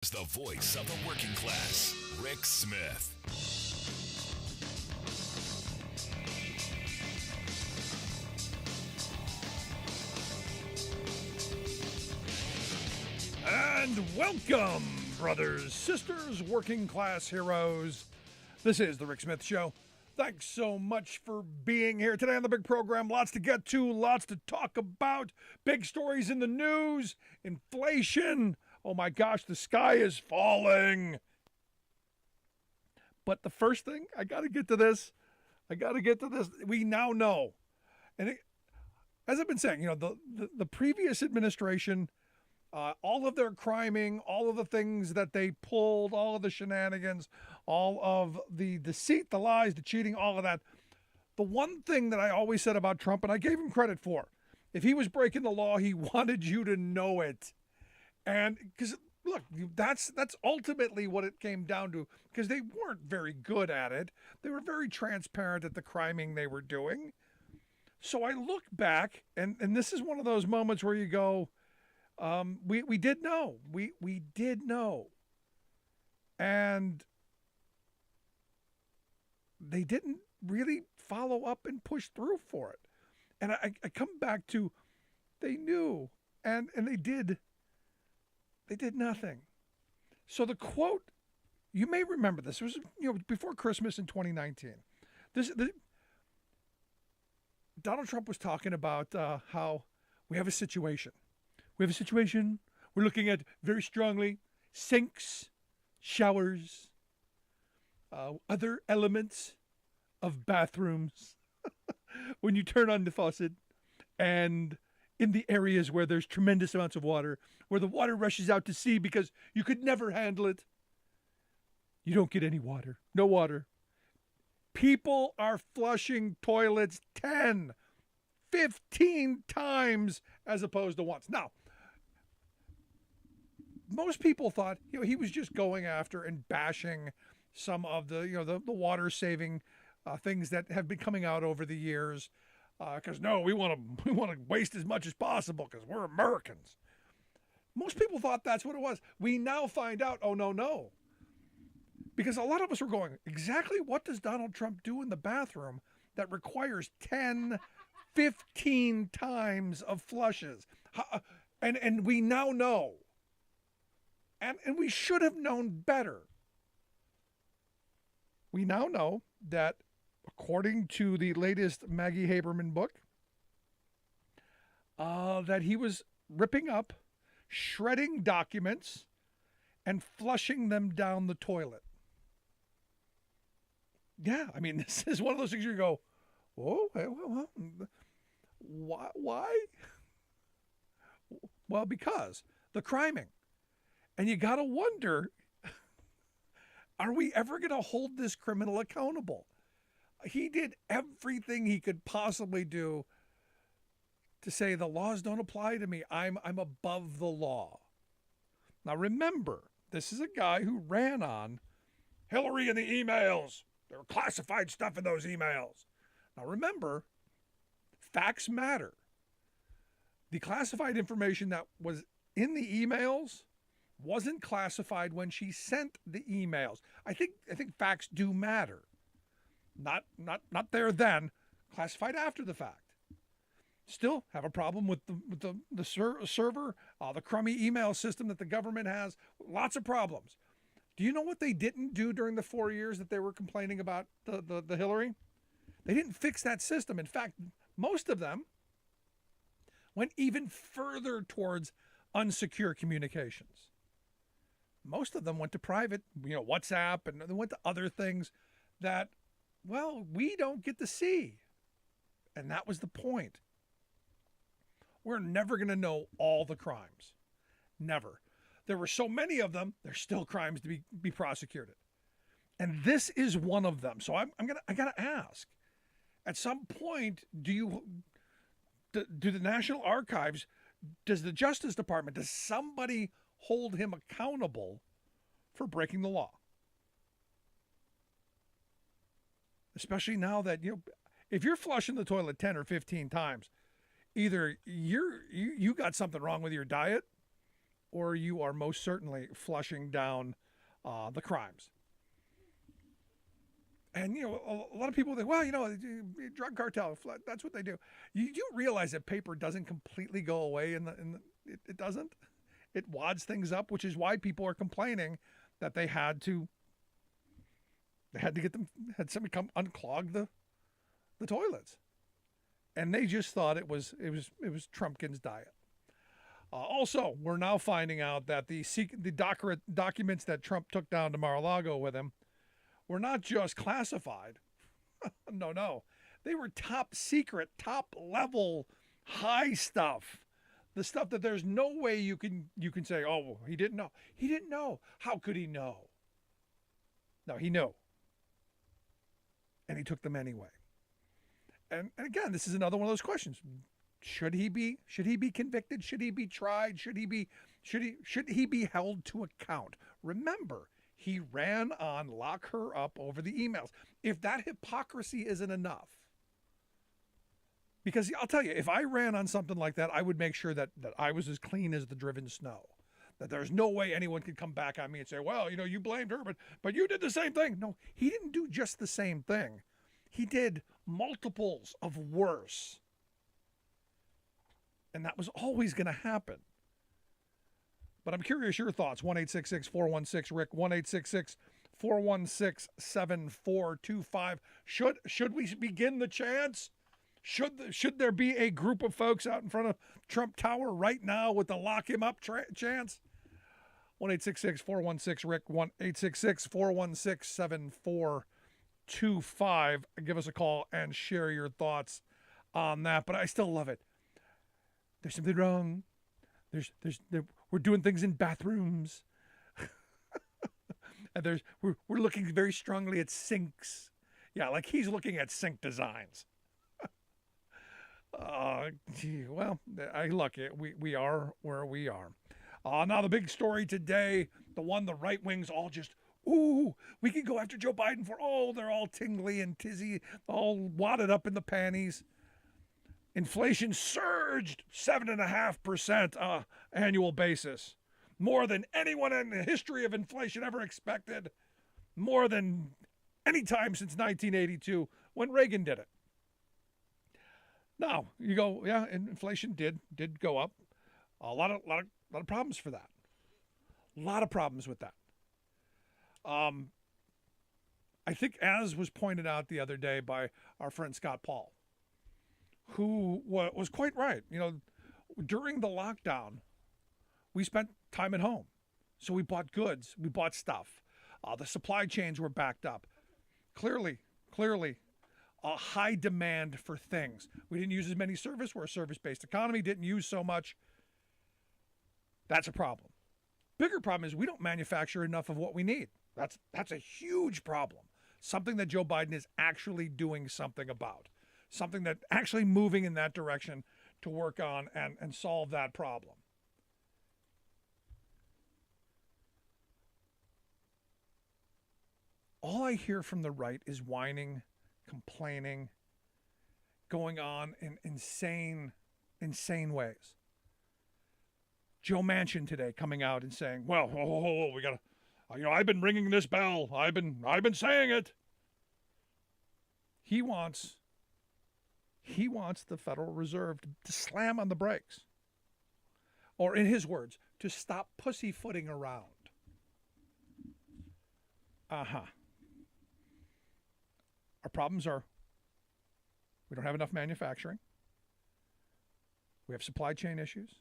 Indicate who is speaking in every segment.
Speaker 1: is the voice of the working class, Rick Smith.
Speaker 2: And welcome, brothers, sisters, working class heroes. This is the Rick Smith Show. Thanks so much for being here today on the big program. Lots to get to, lots to talk about. Big stories in the news, inflation. Oh my gosh, the sky is falling. But the first thing, I got to get to this. We now know. And as I've been saying, the previous administration, all of their criming, all of the things that they pulled, all of the shenanigans, all of the deceit, the lies, the cheating, all of that. The one thing that I always said about Trump, and I gave him credit for, if he was breaking the law, he wanted you to know it. And because, look, that's ultimately what it came down to, because they weren't very good at it. They were very transparent at the criming they were doing. So I look back, and this is one of those moments where you go, we did know. We did know. And they didn't really follow up and push through for it. And I come back to, they knew, and they did nothing. So the quote, you may remember this, it was before Christmas in 2019. Donald Trump was talking about how we have a situation. We're looking at very strongly sinks, showers, other elements of bathrooms when you turn on the faucet, and in the areas where there's tremendous amounts of water, where the water rushes out to sea because you could never handle it. You don't get any water. No water. People are flushing toilets 10, 15 times as opposed to once. Now, most people thought he was just going after and bashing some of the water saving things that have been coming out over the years. Because we want to waste as much as possible because we're Americans. Most people thought that's what it was. We now find out, oh no. Because a lot of us were going, exactly what does Donald Trump do in the bathroom that requires 10, 15 times of flushes? And we now know. And we should have known better. We now know that, according to the latest Maggie Haberman book, that he was ripping up, shredding documents, and flushing them down the toilet. Yeah, I mean, this is one of those things you go, whoa, why? Well, because the criming. And you got to wonder, are we ever going to hold this criminal accountable? He did everything he could possibly do to say the laws don't apply to me. I'm above the law. Now remember, this is a guy who ran on Hillary and the emails. There were classified stuff in those emails. Now remember, facts matter. The classified information that was in the emails wasn't classified when she sent the emails. I think facts do matter. Not there then, classified after the fact. Still have a problem with the server, the crummy email system that the government has. Lots of problems. Do you know what they didn't do during the 4 years that they were complaining about the Hillary? They didn't fix that system. In fact, most of them went even further towards unsecure communications. Most of them went to private, WhatsApp, and they went to other things that, well, we don't get to see. And that was the point. We're never going to know all the crimes. Never. There were so many of them, there's still crimes to be prosecuted. And this is one of them. So I got to ask, at some point, do the National Archives, does the Justice Department, does somebody hold him accountable for breaking the law? Especially now that, if you're flushing the toilet 10 or 15 times, either you got something wrong with your diet, or you are most certainly flushing down the crimes. And, a lot of people think, well, drug cartel, that's what they do. You do realize that paper doesn't completely go away it doesn't. It wads things up, which is why people are complaining that they had to had somebody come unclog the toilets. And they just thought it was Trumpkin's diet. Also, we're now finding out that the documents that Trump took down to Mar-a-Lago with him were not just classified. No. They were top secret, top level, high stuff. The stuff that there's no way you can say, oh, well, he didn't know. He didn't know. How could he know? No, he knew. And he took them anyway. And again, this is another one of those questions. Should he be convicted? Should he be tried? Should he be held to account? Remember, he ran on lock her up over the emails. If that hypocrisy isn't enough, because I'll tell you, if I ran on something like that, I would make sure that I was as clean as the driven snow. That there's no way anyone could come back on me and say, well, you blamed her, but you did the same thing. No, he didn't do just the same thing. He did multiples of worse. And that was always going to happen. But I'm curious your thoughts. 1-866-416-RICK, 1-866-416-7425. Should we begin the chance? Should there be a group of folks out in front of Trump Tower right now with the lock him up chance? 1-866-416-RICK, 1-866-416-7425. Give us a call and share your thoughts on that. But I still love it. There's something wrong. We're doing things in bathrooms. And we're looking very strongly at sinks. Yeah, like he's looking at sink designs. Well, I luck it. We are where we are. Now the big story today, the one the right wings all just, ooh, we can go after Joe Biden for, they're all tingly and tizzy, all wadded up in the panties. Inflation surged 7.5% annual basis. More than anyone in the history of inflation ever expected. More than any time since 1982 when Reagan did it. Now, you go, yeah, inflation did go up. A lot of problems for that. A lot of problems with that. I think, as was pointed out the other day by our friend Scott Paul, who was quite right. During the lockdown, we spent time at home. So we bought goods, we bought stuff. The supply chains were backed up. Clearly, a high demand for things. We didn't use as many services. We're a service-based economy, didn't use so much. That's a problem. Bigger problem is we don't manufacture enough of what we need. That's a huge problem. Something that Joe Biden is actually doing something about. Something that actually moving in that direction to work on and solve that problem. All I hear from the right is whining, complaining, going on in insane ways. Joe Manchin today coming out and saying, well, we got to, I've been ringing this bell. I've been saying it. He wants the Federal Reserve to slam on the brakes. Or in his words, to stop pussyfooting around. Our problems are we don't have enough manufacturing. We have supply chain issues.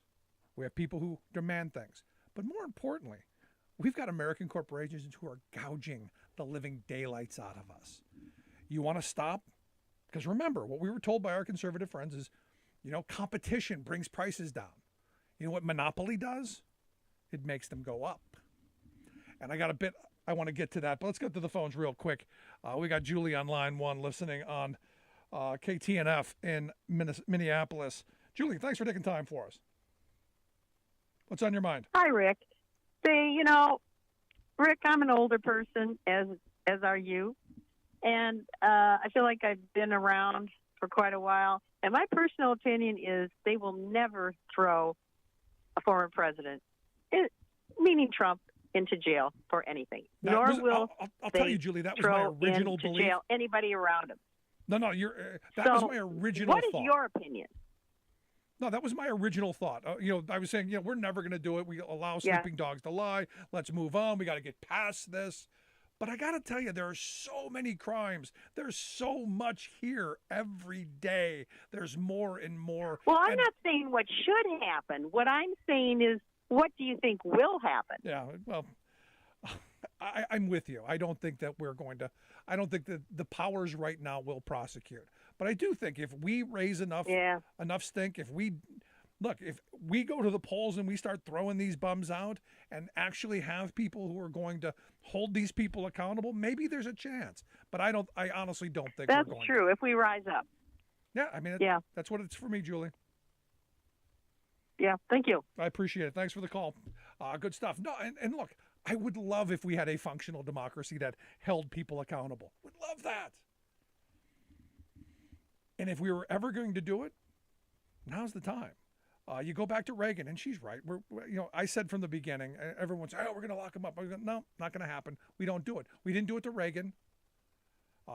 Speaker 2: We have people who demand things. But more importantly, we've got American corporations who are gouging the living daylights out of us. You want to stop? Because remember, what we were told by our conservative friends is, competition brings prices down. You know what monopoly does? It makes them go up. And I want to get to that, but let's get to the phones real quick. We got Julie on line one listening on KTNF in Minneapolis. Julie, thanks for taking time for us. What's on your mind?
Speaker 3: Hi, Rick. Rick, I'm an older person, as are you. And I feel like I've been around for quite a while. And my personal opinion is they will never throw a former president meaning Trump, into jail for anything. Nor will
Speaker 2: I'll
Speaker 3: they
Speaker 2: tell you, Julie, that was my original
Speaker 3: into
Speaker 2: belief.
Speaker 3: jail anybody around him.
Speaker 2: No, that was my original thought.
Speaker 3: What is your opinion?
Speaker 2: No, that was my original thought. I was saying, we're never going to do it. We allow sleeping dogs to lie. Let's move on. We got to get past this. But I got to tell you, there are so many crimes. There's so much here every day. There's more and more.
Speaker 3: Well, I'm not saying what should happen. What I'm saying is, what do you think will happen?
Speaker 2: Yeah, well, I'm with you. I don't think that I don't think that the powers right now will prosecute. But I do think if we raise enough stink, if we go to the polls and we start throwing these bums out and actually have people who are going to hold these people accountable, maybe there's a chance. But I honestly don't think
Speaker 3: that's
Speaker 2: we're going
Speaker 3: true.
Speaker 2: to.
Speaker 3: If we rise up.
Speaker 2: Yeah, I mean, that's what it's for me, Julie.
Speaker 3: Yeah, thank you.
Speaker 2: I appreciate it. Thanks for the call. Good stuff. No, and look, I would love if we had a functional democracy that held people accountable. Would love that. And if we were ever going to do it, now's the time. You go back to Reagan, and she's right. I said from the beginning, everyone's, we're going to lock him up. No, not going to happen. We don't do it. We didn't do it to Reagan,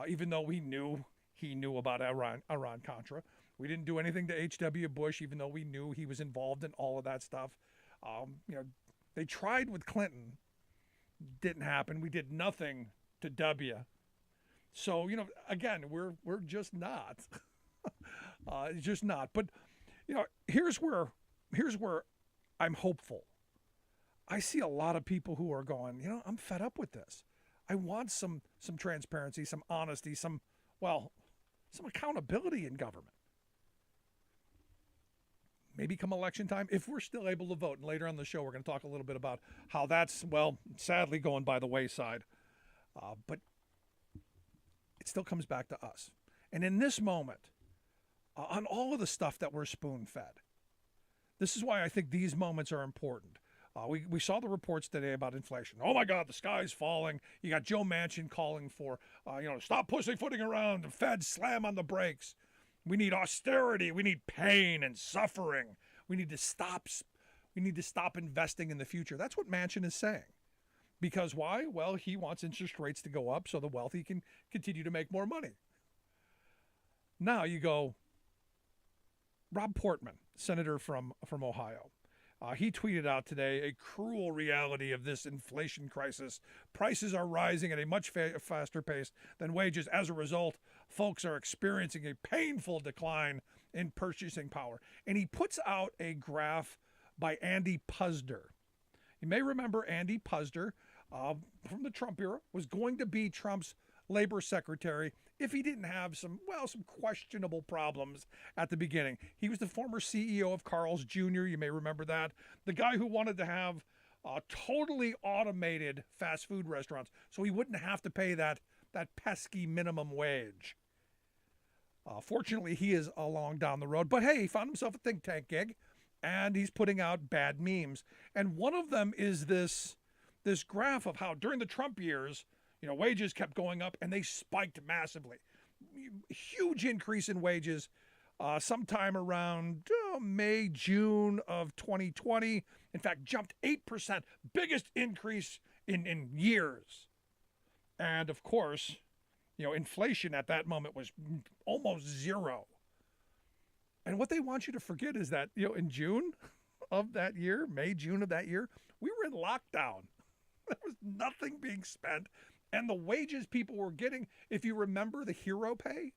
Speaker 2: even though he knew about Iran-Contra. We didn't do anything to H.W. Bush, even though we knew he was involved in all of that stuff. They tried with Clinton. Didn't happen. We did nothing to W. So, again, we're just not. Just not. But, here's where I'm hopeful. I see a lot of people who are going, I'm fed up with this. I want some transparency, some honesty, some accountability in government. Maybe come election time, if we're still able to vote. And later on the show, we're going to talk a little bit about how that's, sadly going by the wayside. But it still comes back to us. And in this moment, on all of the stuff that we're spoon-fed, this is why I think these moments are important. We saw the reports today about inflation. Oh, my God, the sky's falling. You got Joe Manchin calling for, stop pussyfooting around. The Fed slam on the brakes. We need austerity. We need pain and suffering. We need to stop investing in the future. That's what Manchin is saying. Because why? Well, he wants interest rates to go up so the wealthy can continue to make more money. Now you go, Rob Portman, senator from Ohio. He tweeted out today, a cruel reality of this inflation crisis. Prices are rising at a much faster pace than wages. As a result, folks are experiencing a painful decline in purchasing power. And he puts out a graph by Andy Puzder. You may remember Andy Puzder from the Trump era was going to be Trump's labor secretary if he didn't have some questionable problems at the beginning. He was the former CEO of Carl's Jr. You may remember that. The guy who wanted to have totally automated fast food restaurants so he wouldn't have to pay that pesky minimum wage. Fortunately, he is a long down the road. But hey, he found himself a think tank gig, and he's putting out bad memes. And one of them is this graph of how during the Trump years, wages kept going up and they spiked massively. Huge increase in wages sometime around May, June of 2020. In fact, jumped 8%, biggest increase in years. And of course, inflation at that moment was almost zero. And what they want you to forget is that, in June of that year, May, June of that year, we were in lockdown. There was nothing being spent. And the wages people were getting, if you remember the hero pay,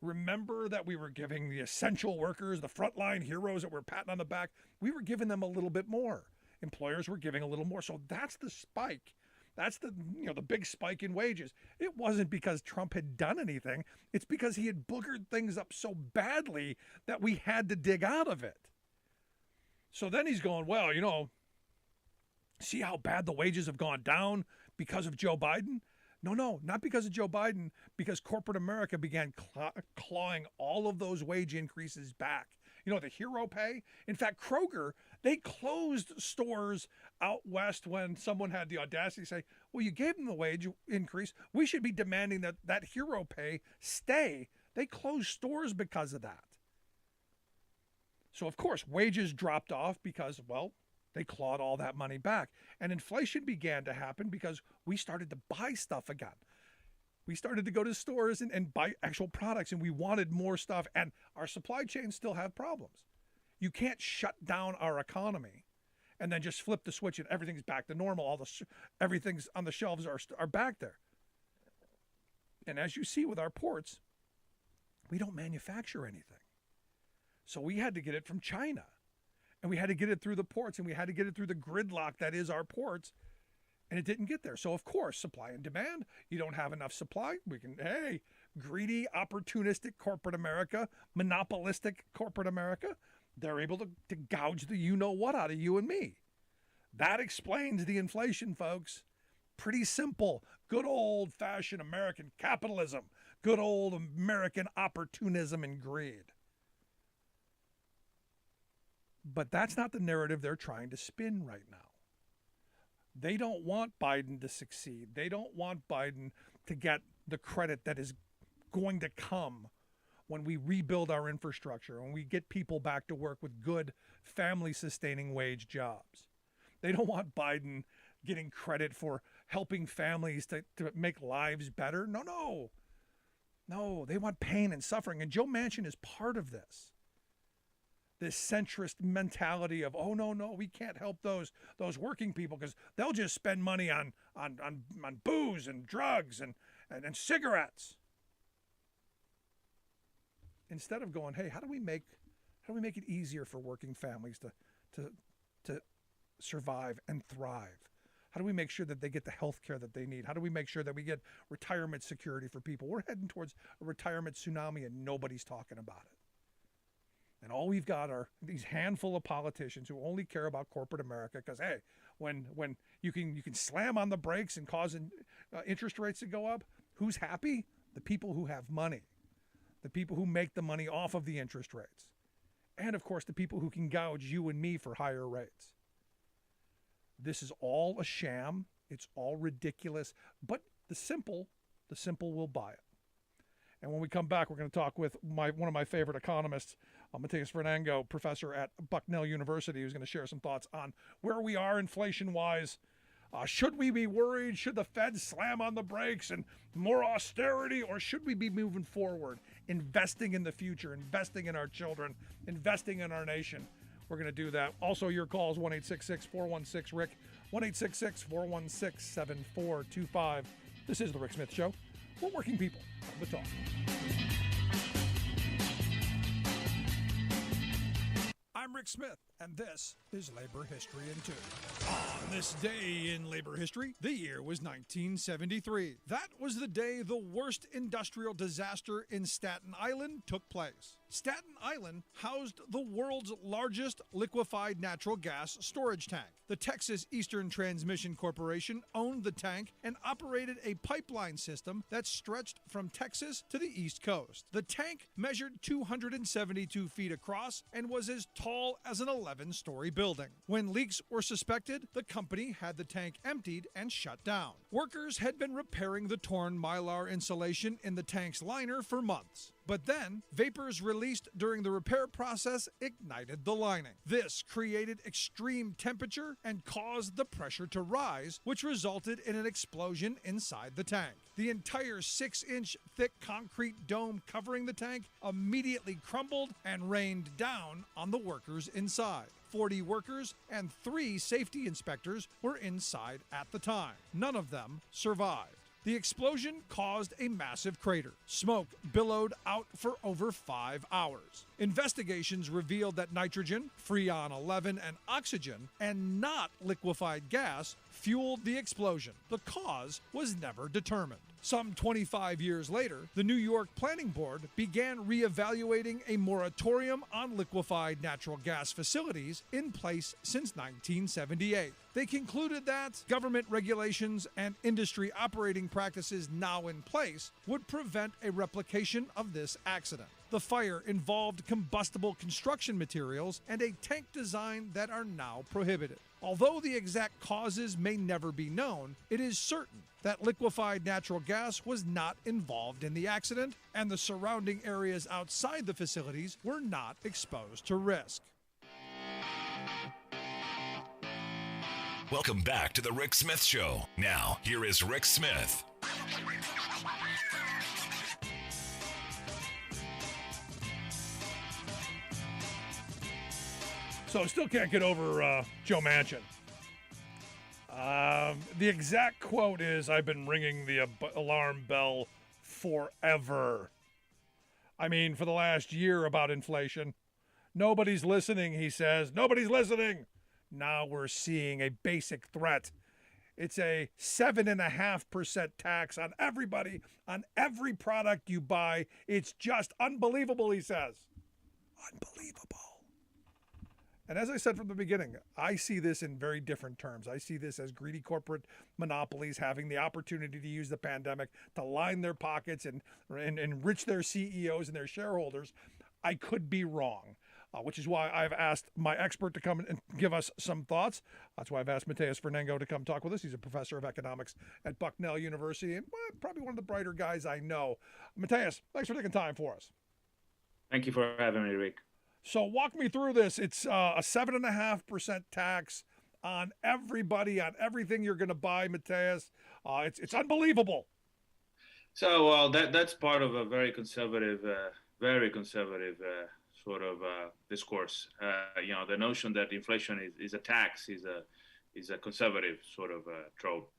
Speaker 2: remember that we were giving the essential workers, the frontline heroes that were patting on the back, we were giving them a little bit more. Employers were giving a little more. So that's the spike. That's the big spike in wages. It wasn't because Trump had done anything. It's because he had boogered things up so badly that we had to dig out of it. So then he's going, see how bad the wages have gone down because of Joe Biden? No, not because of Joe Biden, because corporate America began clawing all of those wage increases back. The hero pay. In fact, Kroger, they closed stores out west when someone had the audacity to say, well, you gave them the wage increase. We should be demanding that hero pay stay. They closed stores because of that. So, of course, wages dropped off because, They clawed all that money back. And inflation began to happen because we started to buy stuff again. We started to go to stores and buy actual products, and we wanted more stuff. And our supply chains still have problems. You can't shut down our economy and then just flip the switch and everything's back to normal. Everything's on the shelves are back there. And as you see with our ports, we don't manufacture anything. So we had to get it from China. And we had to get it through the ports, and we had to get it through the gridlock that is our ports. And it didn't get there. So, of course, supply and demand. You don't have enough supply. Greedy, opportunistic corporate America, monopolistic corporate America, they're able to gouge the you-know-what out of you and me. That explains the inflation, folks. Pretty simple. Good old-fashioned American capitalism. Good old American opportunism and greed. But that's not the narrative they're trying to spin right now. They don't want Biden to succeed. They don't want Biden to get the credit that is going to come when we rebuild our infrastructure, when we get people back to work with good family-sustaining wage jobs. They don't want Biden getting credit for helping families to make lives better. No, they want pain and suffering. And Joe Manchin is part of this. This centrist mentality of, oh, no, we can't help those working people because they'll just spend money on booze and drugs and cigarettes. Instead of going, hey, how do we make it easier for working families to survive and thrive? How do we make sure that they get the health care that they need? How do we make sure that we get retirement security for people? We're heading towards a retirement tsunami and nobody's talking about it. And all we've got are these handful of politicians who only care about corporate America because, hey, when you can slam on the brakes and cause interest rates to go up, who's happy? The people who have money, the people who make the money off of the interest rates, and, of course, the people who can gouge you and me for higher rates. This is all a sham. It's all ridiculous. But the simple will buy it. And when we come back, we're going to talk with one of my favorite economists, Matias Vernango, professor at Bucknell University, who's going to share some thoughts on where we are inflation-wise. Should we be worried? Should the Fed slam on the brakes and more austerity? Or should we be moving forward, investing in the future, investing in our children, investing in our nation? We're going to do that. Also, your calls, 1-866-416-RICK, 1-866-416-7425. This is The Rick Smith Show. We're working people. The talk. I'm Rick Smith, and this is Labor History in 2. On this day in labor history, the year was 1973. That was the day the worst industrial disaster in Staten Island took place. Staten Island housed the world's largest liquefied natural gas storage tank. The Texas Eastern Transmission Corporation owned the tank and operated a pipeline system that stretched from Texas to the East Coast. The tank measured 272 feet across and was as tall as an 11-story building. When leaks were suspected, the company had the tank emptied and shut down. Workers had been repairing the torn mylar insulation in the tank's liner for months. But then, vapors released during the repair process ignited the lining. This created extreme temperature and caused the pressure to rise, which resulted in an explosion inside the tank. The entire 6-inch thick concrete dome covering the tank immediately crumbled and rained down on the workers inside. 40 workers and 3 safety inspectors were inside at the time. None of them survived. The explosion caused a massive crater. Smoke billowed out for over 5 hours. Investigations revealed that nitrogen, Freon 11, and oxygen, and not liquefied gas, fueled the explosion. The cause was never determined. Some 25 years later, the New York Planning Board began reevaluating a moratorium on liquefied natural gas facilities in place since 1978. They concluded that government regulations and industry operating practices now in place would prevent a replication of this accident. The fire involved combustible construction materials and a tank design that are now prohibited. Although the exact causes may never be known, it is certain that liquefied natural gas was not involved in the accident, and the surrounding areas outside the facilities were not exposed to risk.
Speaker 1: Welcome back to the Rick Smith Show. Now, here is Rick Smith.
Speaker 2: So still can't get over Joe Manchin. The exact quote is, "I've been ringing the alarm bell forever." I mean, for the last year about inflation. Nobody's listening, he says. Nobody's listening. Now we're seeing a basic threat. It's a 7.5% tax on everybody, on every product you buy. It's just unbelievable, he says. Unbelievable. And as I said from the beginning, I see this in very different terms. I see this as greedy corporate monopolies having the opportunity to use the pandemic to line their pockets and enrich their CEOs and their shareholders. I could be wrong, which is why I've asked my expert to come and give us some thoughts. That's why I've asked Matias Vernango to come talk with us. He's a professor of economics at Bucknell University and probably one of the brighter guys I know. Matias, thanks for taking time for us.
Speaker 4: Thank you for having me, Rick.
Speaker 2: So walk me through this. It's a 7.5% tax on everybody, on everything you're going to buy, Matias. It's unbelievable.
Speaker 4: So that's part of a very conservative sort of discourse. The notion that inflation is a tax is a conservative sort of trope.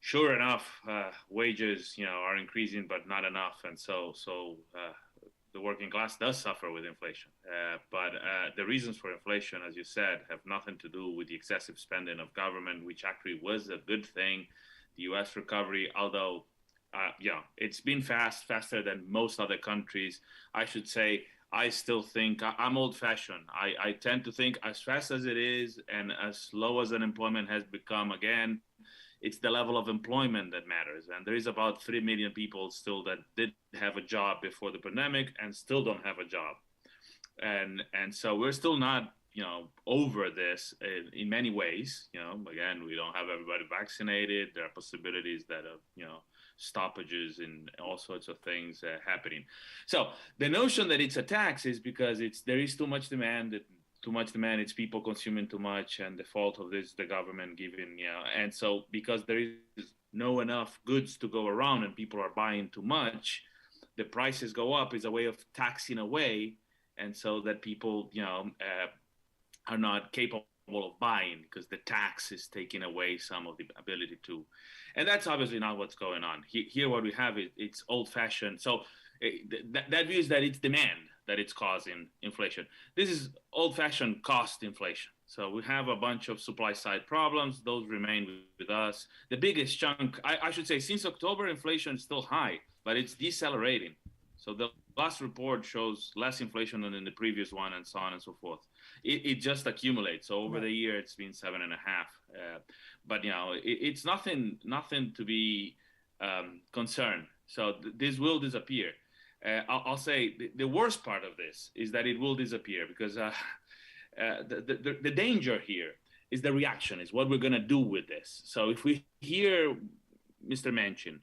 Speaker 4: Sure enough, wages are increasing, but not enough, and so the working class does suffer with inflation. But the reasons for inflation, as you said, have nothing to do with the excessive spending of government, which actually was a good thing. The U.S. recovery, although, it's been faster than most other countries. I should say, I still think I'm old-fashioned. I tend to think as fast as it is and as low as unemployment has become again, it's the level of employment that matters. And there is about 3 million people still that did have a job before the pandemic and still don't have a job. And so we're still not, over this in many ways. Again, we don't have everybody vaccinated. There are possibilities that stoppages and all sorts of things happening. So the notion that it's a tax is because there is too much demand. It's people consuming too much, and the fault of this the government giving, and so because there is no enough goods to go around and people are buying too much, the prices go up is a way of taxing away, and so that people are not capable of buying because the tax is taking away some of the ability to, and that's obviously not what's going on here. What we have is it's old-fashioned. So that view is that it's demand that it's causing inflation. This is old-fashioned cost inflation. So we have a bunch of supply-side problems. Those remain with us. The biggest chunk, I should say, since October, inflation is still high, but it's decelerating. So the last report shows less inflation than in the previous one, and so on and so forth. It just accumulates. So over the year, it's been 7.5. But it's nothing to be concerned. So this will disappear. I'll say the worst part of this is that it will disappear because the danger here is the reaction, is what we're going to do with this. So if we hear Mr. Manchin,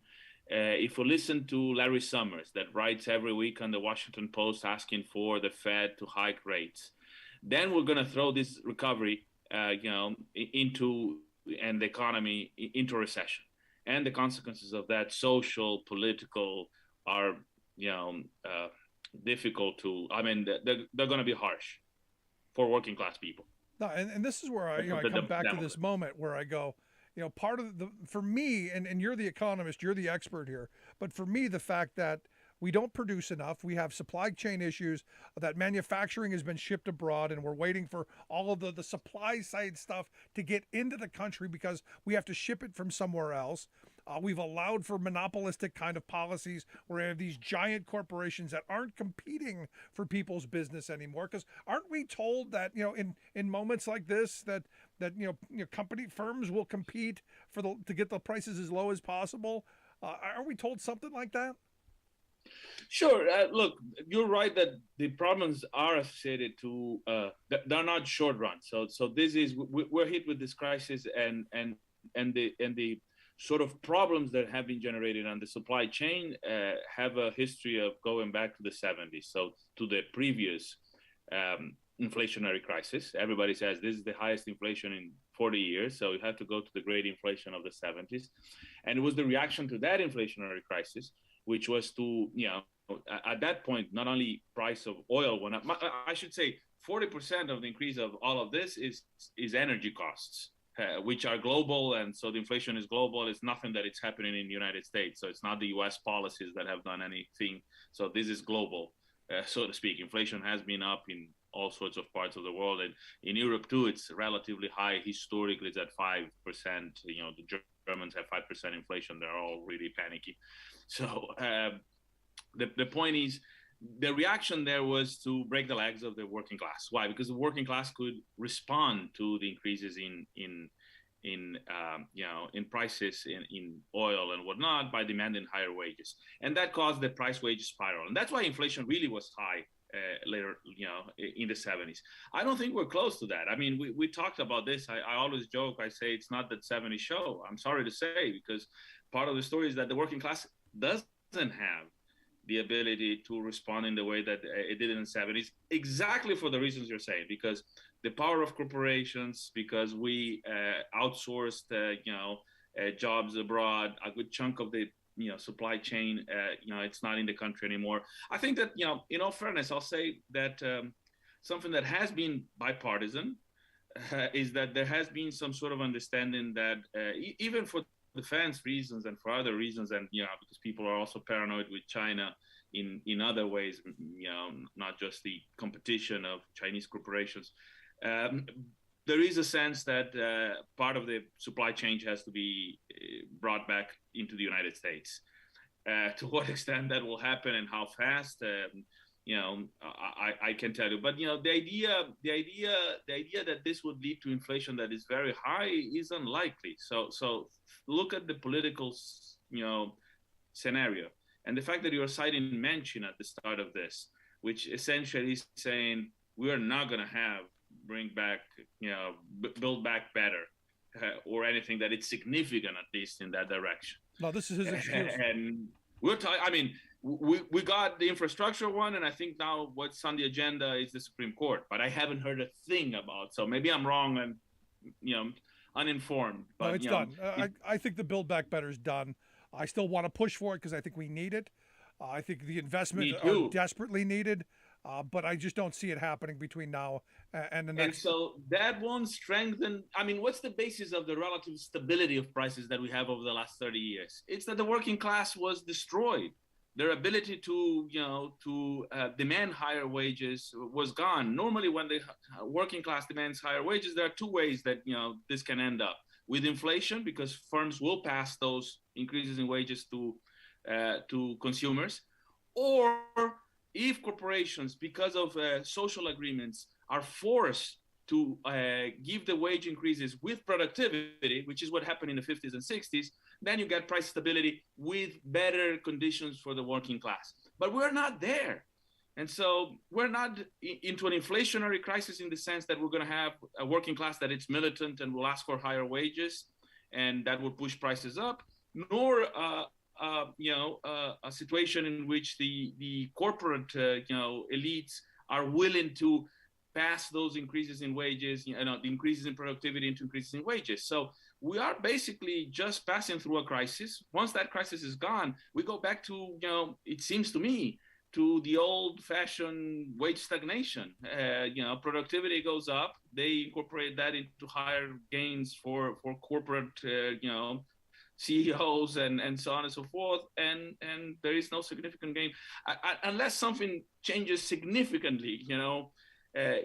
Speaker 4: if we listen to Larry Summers that writes every week on the Washington Post asking for the Fed to hike rates, then we're going to throw this recovery, into and the economy into recession, and the consequences of that, social, political, are difficult to. I mean, they're going to be harsh for working class people.
Speaker 2: No, and this is where I come back to this moment where I go, part of for me, and you're the economist, you're the expert here, but for me, the fact that we don't produce enough, we have supply chain issues, that manufacturing has been shipped abroad, and we're waiting for all of the supply side stuff to get into the country because we have to ship it from somewhere else. We've allowed for monopolistic kind of policies where we have these giant corporations that aren't competing for people's business anymore. Because aren't we told that in moments like this that company firms will compete to get the prices as low as possible? Aren't we told something like that?
Speaker 4: Sure. Look, you're right that the problems are associated to they're not short run. So this is we're hit with this crisis and the sort of problems that have been generated on the supply chain have a history of going back to the 70s. So to the previous inflationary crisis. Everybody says this is the highest inflation in 40 years. So you have to go to the great inflation of the 70s. And it was the reaction to that inflationary crisis, which was to, at that point, not only price of oil went up, I should say 40% of the increase of all of this is energy costs, which are global. And so the inflation is global. It's nothing that it's happening in the United States. So it's not the US policies that have done anything. So this is global, so to speak. Inflation has been up in all sorts of parts of the world. And in Europe too, it's relatively high. Historically, it's at 5%. The Germans have 5% inflation. They're all really panicky. So the point is, the reaction there was to break the legs of the working class. Why? Because the working class could respond to the increases in prices in oil and whatnot by demanding higher wages, and that caused the price wage spiral. And that's why inflation really was high later, in the 70s. I don't think we're close to that. I mean, we talked about this. I always joke. I say it's not that 70s show. I'm sorry to say, because part of the story is that the working class doesn't have the ability to respond in the way that it did in the 70s, exactly for the reasons you're saying, because the power of corporations, because we outsourced, jobs abroad, a good chunk of the supply chain, it's not in the country anymore. I think that, in all fairness, I'll say that something that has been bipartisan is that there has been some sort of understanding that even for defense reasons and for other reasons, and because people are also paranoid with China in other ways, not just the competition of Chinese corporations, there is a sense that part of the supply chain has to be brought back into the United States. To what extent that will happen and how fast, I can tell you. But the idea that this would lead to inflation that is very high is unlikely. So look at the political, scenario, and the fact that you're citing Manchin at the start of this, which essentially is saying we are not going to bring back, build back better, or anything that it's significant, at least in that direction.
Speaker 2: No, this is his excuse.
Speaker 4: And we're we got the infrastructure one, and I think now what's on the agenda is the Supreme Court, but I haven't heard a thing about. So maybe I'm wrong and uninformed. But
Speaker 2: no, it's done. I think the Build Back Better is done. I still want to push for it because I think we need it. I think the investment are desperately needed, but I just don't see it happening between now and the next.
Speaker 4: And so that won't strengthen. I mean, what's the basis of the relative stability of prices that we have over the last 30 years? It's that the working class was destroyed. Their ability to demand higher wages was gone. Normally, when the working class demands higher wages, there are two ways that this can end up: with inflation, because firms will pass those increases in wages to consumers, or if corporations, because of social agreements, are forced to give the wage increases with productivity, which is what happened in the 50s and 60s, then you get price stability with better conditions for the working class. But we're not there. And so we're not into an inflationary crisis in the sense that we're going to have a working class that it's militant and will ask for higher wages, and that will push prices up, nor a situation in which the corporate elites are willing to pass those increases in wages, the increases in productivity into increases in wages. So we are basically just passing through a crisis. Once that crisis is gone, we go back to, it seems to me, to the old-fashioned wage stagnation. Productivity goes up. They incorporate that into higher gains for corporate, CEOs and so on and so forth, and there is no significant gain unless something changes significantly,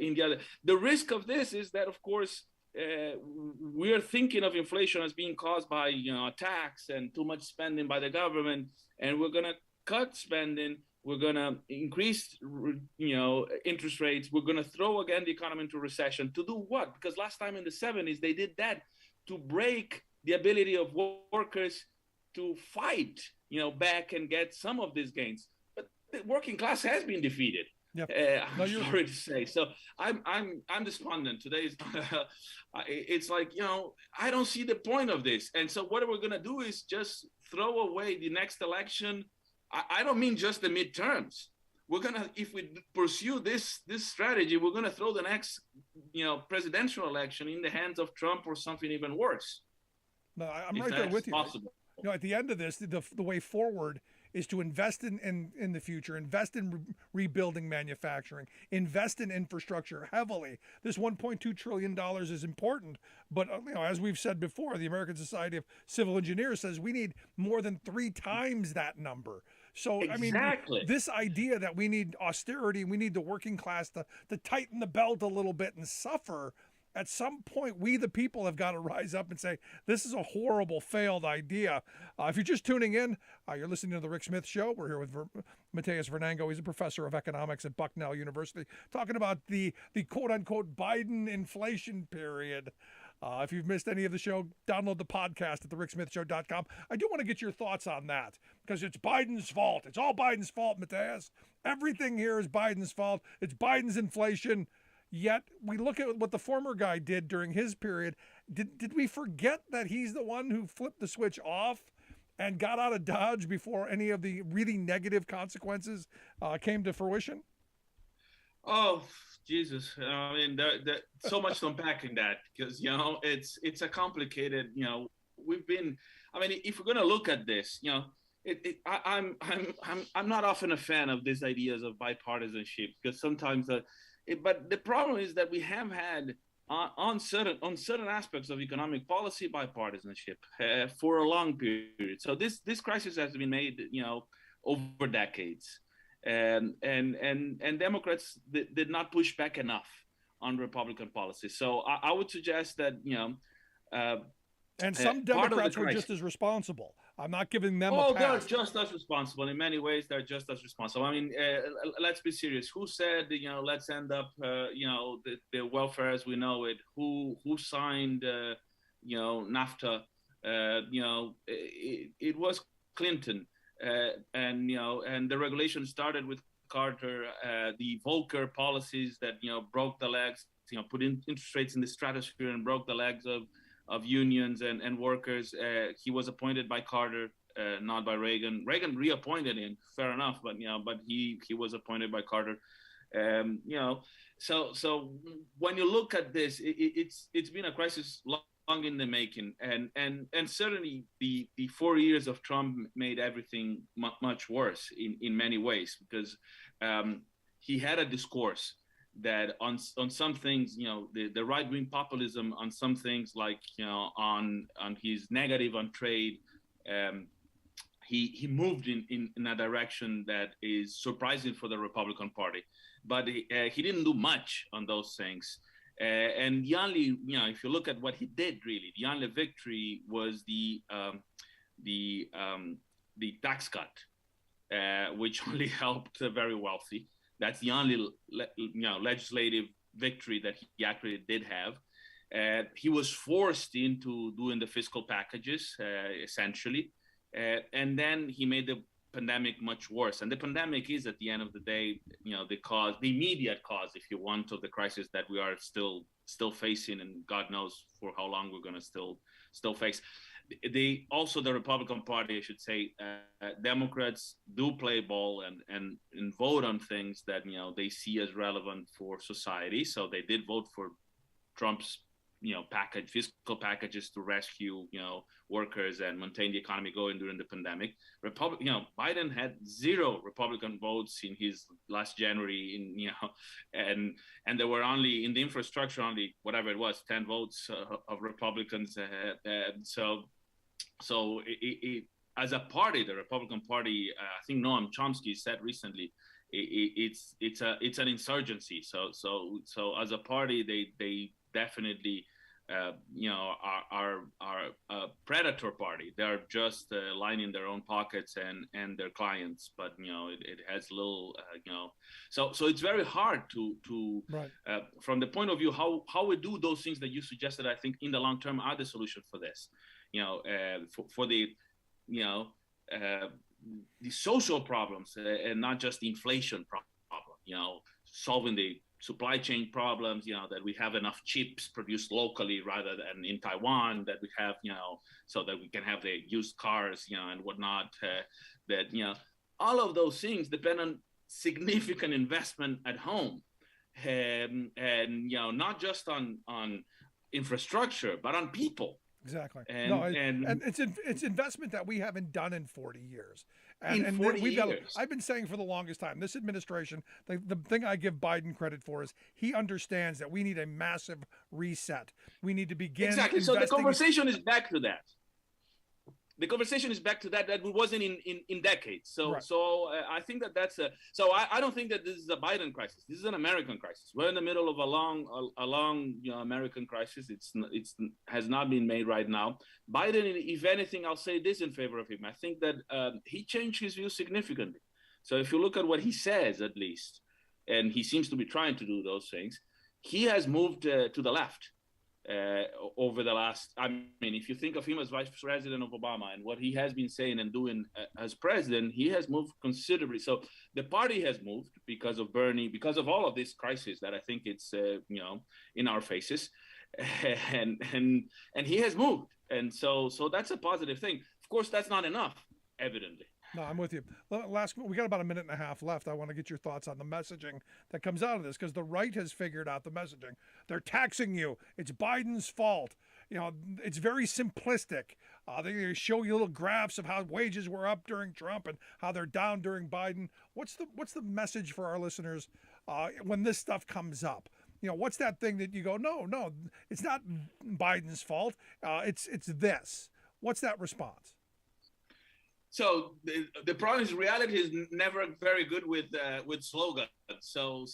Speaker 4: in the other. The risk of this is that, of course, we're thinking of inflation as being caused by a tax and too much spending by the government, and we're going to cut spending. We're going to increase, interest rates. We're going to throw again the economy into recession. To do what? Because last time in the 70s, they did that to break the ability of workers to fight, back and get some of these gains. But the working class has been defeated. Yep. I'm sorry to say. So I'm despondent. Today is it's like, I don't see the point of this. And so what we're going to do is just throw away the next election. I don't mean just the midterms. if we pursue this strategy, we're gonna throw the next, presidential election in the hands of Trump or something even worse.
Speaker 2: No, I'm right there with you.
Speaker 4: Possible.
Speaker 2: At the end of this, the way forward is to invest in the future, invest in rebuilding manufacturing, invest in infrastructure heavily. This $1.2 trillion is important, but as we've said before, the American Society of Civil Engineers says we need more than 3 times that number. So,
Speaker 4: exactly.
Speaker 2: I mean, this idea that we need austerity, we need the working class to tighten the belt a little bit and suffer, at some point, we, the people, have got to rise up and say, this is a horrible, failed idea. If you're just tuning in, you're listening to The Rick Smith Show. We're here with Matias Vernango. He's a professor of economics at Bucknell University, talking about the quote-unquote Biden inflation period. If you've missed any of the show, download the podcast at thericksmithshow.com. I do want to get your thoughts on that, because it's Biden's fault. It's all Biden's fault, Matias. Everything here is Biden's fault. It's Biden's inflation. Yet we look at what the former guy did during his period. Did we forget that he's the one who flipped the switch off and got out of Dodge before any of the really negative consequences came to fruition?
Speaker 4: Oh, Jesus. I mean, there so much to unpack in that, because, it's a complicated, we've been, if we're going to look at this, I'm not often a fan of these ideas of bipartisanship, because sometimes but the problem is that we have had on certain aspects of economic policy bipartisanship for a long period. So this crisis has been made, over decades, and Democrats did not push back enough on Republican policy. So I would suggest that
Speaker 2: and some Democrats were just as responsible. I'm not giving them a pass.
Speaker 4: They're just as responsible. In many ways, they're just as responsible. Let's be serious. Who said, let's end up, the welfare as we know it? Who signed, NAFTA? It was Clinton. And the regulation started with Carter. The Volcker policies that, broke the legs, put in interest rates in the stratosphere and broke the legs of unions and workers. He was appointed by Carter, not by Reagan. Reagan reappointed him, fair enough, but he was appointed by Carter. So when you look at this, it's been a crisis long in the making, and certainly the 4 years of Trump made everything much worse in many ways, because he had a discourse that on some things, the right-wing populism on some things, like, on his negative on trade, he moved in a direction that is surprising for the Republican Party, but he didn't do much on those things. And the only, if you look at what he did, really, the only victory was the tax cut, which only helped the very wealthy. That's the only, legislative victory that he actually did have. He was forced into doing the fiscal packages, essentially, and then he made the pandemic much worse. And the pandemic is, at the end of the day, the immediate cause, if you want, of the crisis that we are still facing, and God knows for how long we're going to still face. Also the Republican Party, I should say, Democrats do play ball and vote on things that they see as relevant for society. So they did vote for Trump's fiscal packages to rescue workers and maintain the economy going during the pandemic. Biden had 0 Republican votes in his last January, and there were only in the infrastructure only whatever it was 10 votes of Republicans. So as a party, the Republican Party, I think Noam Chomsky said recently, it's an insurgency. So as a party, they definitely are a predator party. They are just lining their own pockets and their clients, but it has little so it's very hard to
Speaker 2: right.
Speaker 4: From the point of view how we do those things that you suggested. I think in the long term are the solution for this. For the the social problems, and not just the inflation problem. Solving the supply chain problems. That we have enough chips produced locally rather than in Taiwan. That we have, so that we can have the used cars, and whatnot. That all of those things depend on significant investment at home, and not just on infrastructure, but on people.
Speaker 2: Exactly.
Speaker 4: And
Speaker 2: it's investment that we haven't done in 40 years.
Speaker 4: In 40 years.
Speaker 2: I've been saying for the longest time, this administration, the thing I give Biden credit for is he understands that we need a massive reset. We need to begin
Speaker 4: exactly. So the conversation is back to that. The conversation is back to that wasn't in decades. So
Speaker 2: right.
Speaker 4: I think that's I don't think that this is a Biden crisis. This is an American crisis. We're in the middle of a long American crisis. It's has not been made right now. Biden, if anything, I'll say this in favor of him. I think that he changed his view significantly. So if you look at what he says, at least, and he seems to be trying to do those things, he has moved to the left. Over the last, if you think of him as vice president of Obama and what he has been saying and doing as president, he has moved considerably. So the party has moved because of Bernie, because of all of this crisis that I think it's in our faces, and he has moved, and so that's a positive thing. Of course, that's not enough, evidently.
Speaker 2: No, I'm with you. We got about a minute and a half left. I want to get your thoughts on the messaging that comes out of this, because the right has figured out the messaging. They're taxing you. It's Biden's fault. It's very simplistic. They show you little graphs of how wages were up during Trump and how they're down during Biden. What's the message for our listeners when this stuff comes up? What's that thing that you go, no, it's not Biden's fault. It's this. What's that response?
Speaker 4: So the problem is reality is never very good with slogans. So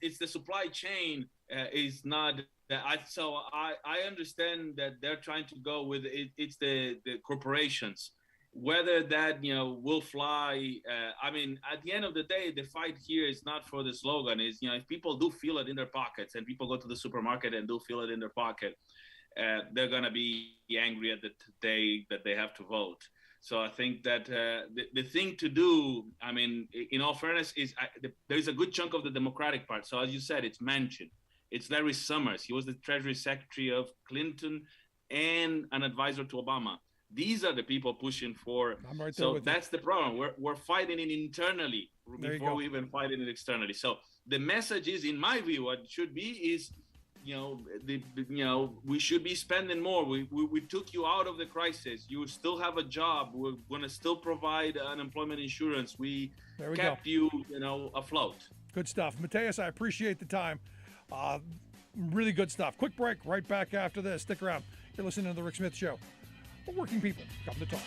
Speaker 4: it's the supply chain is not. I understand that they're trying to go with it. It's the corporations, whether that will fly. At the end of the day, the fight here is not for the slogan. Is if people do feel it in their pockets, and people go to the supermarket and do feel it in their pocket, they're gonna be angry at the day that they have to vote. So I think that the thing to do, in all fairness, is there's a good chunk of the Democratic part. So as you said, it's Manchin, it's Larry Summers. He was the Treasury Secretary of Clinton and an advisor to Obama. These are the people pushing for.
Speaker 2: I'm right there
Speaker 4: so
Speaker 2: with
Speaker 4: that's
Speaker 2: you.
Speaker 4: The problem. We're fighting it internally before we even fight it externally. So the message is, in my view, what it should be is, we should be spending more. We took you out of the crisis. You still have a job. We're going to still provide unemployment insurance. We kept you, afloat.
Speaker 2: Good stuff. Matias, I appreciate the time. Really good stuff. Quick break, right back after this. Stick around. You're listening to The Rick Smith Show. For working people, come to talk.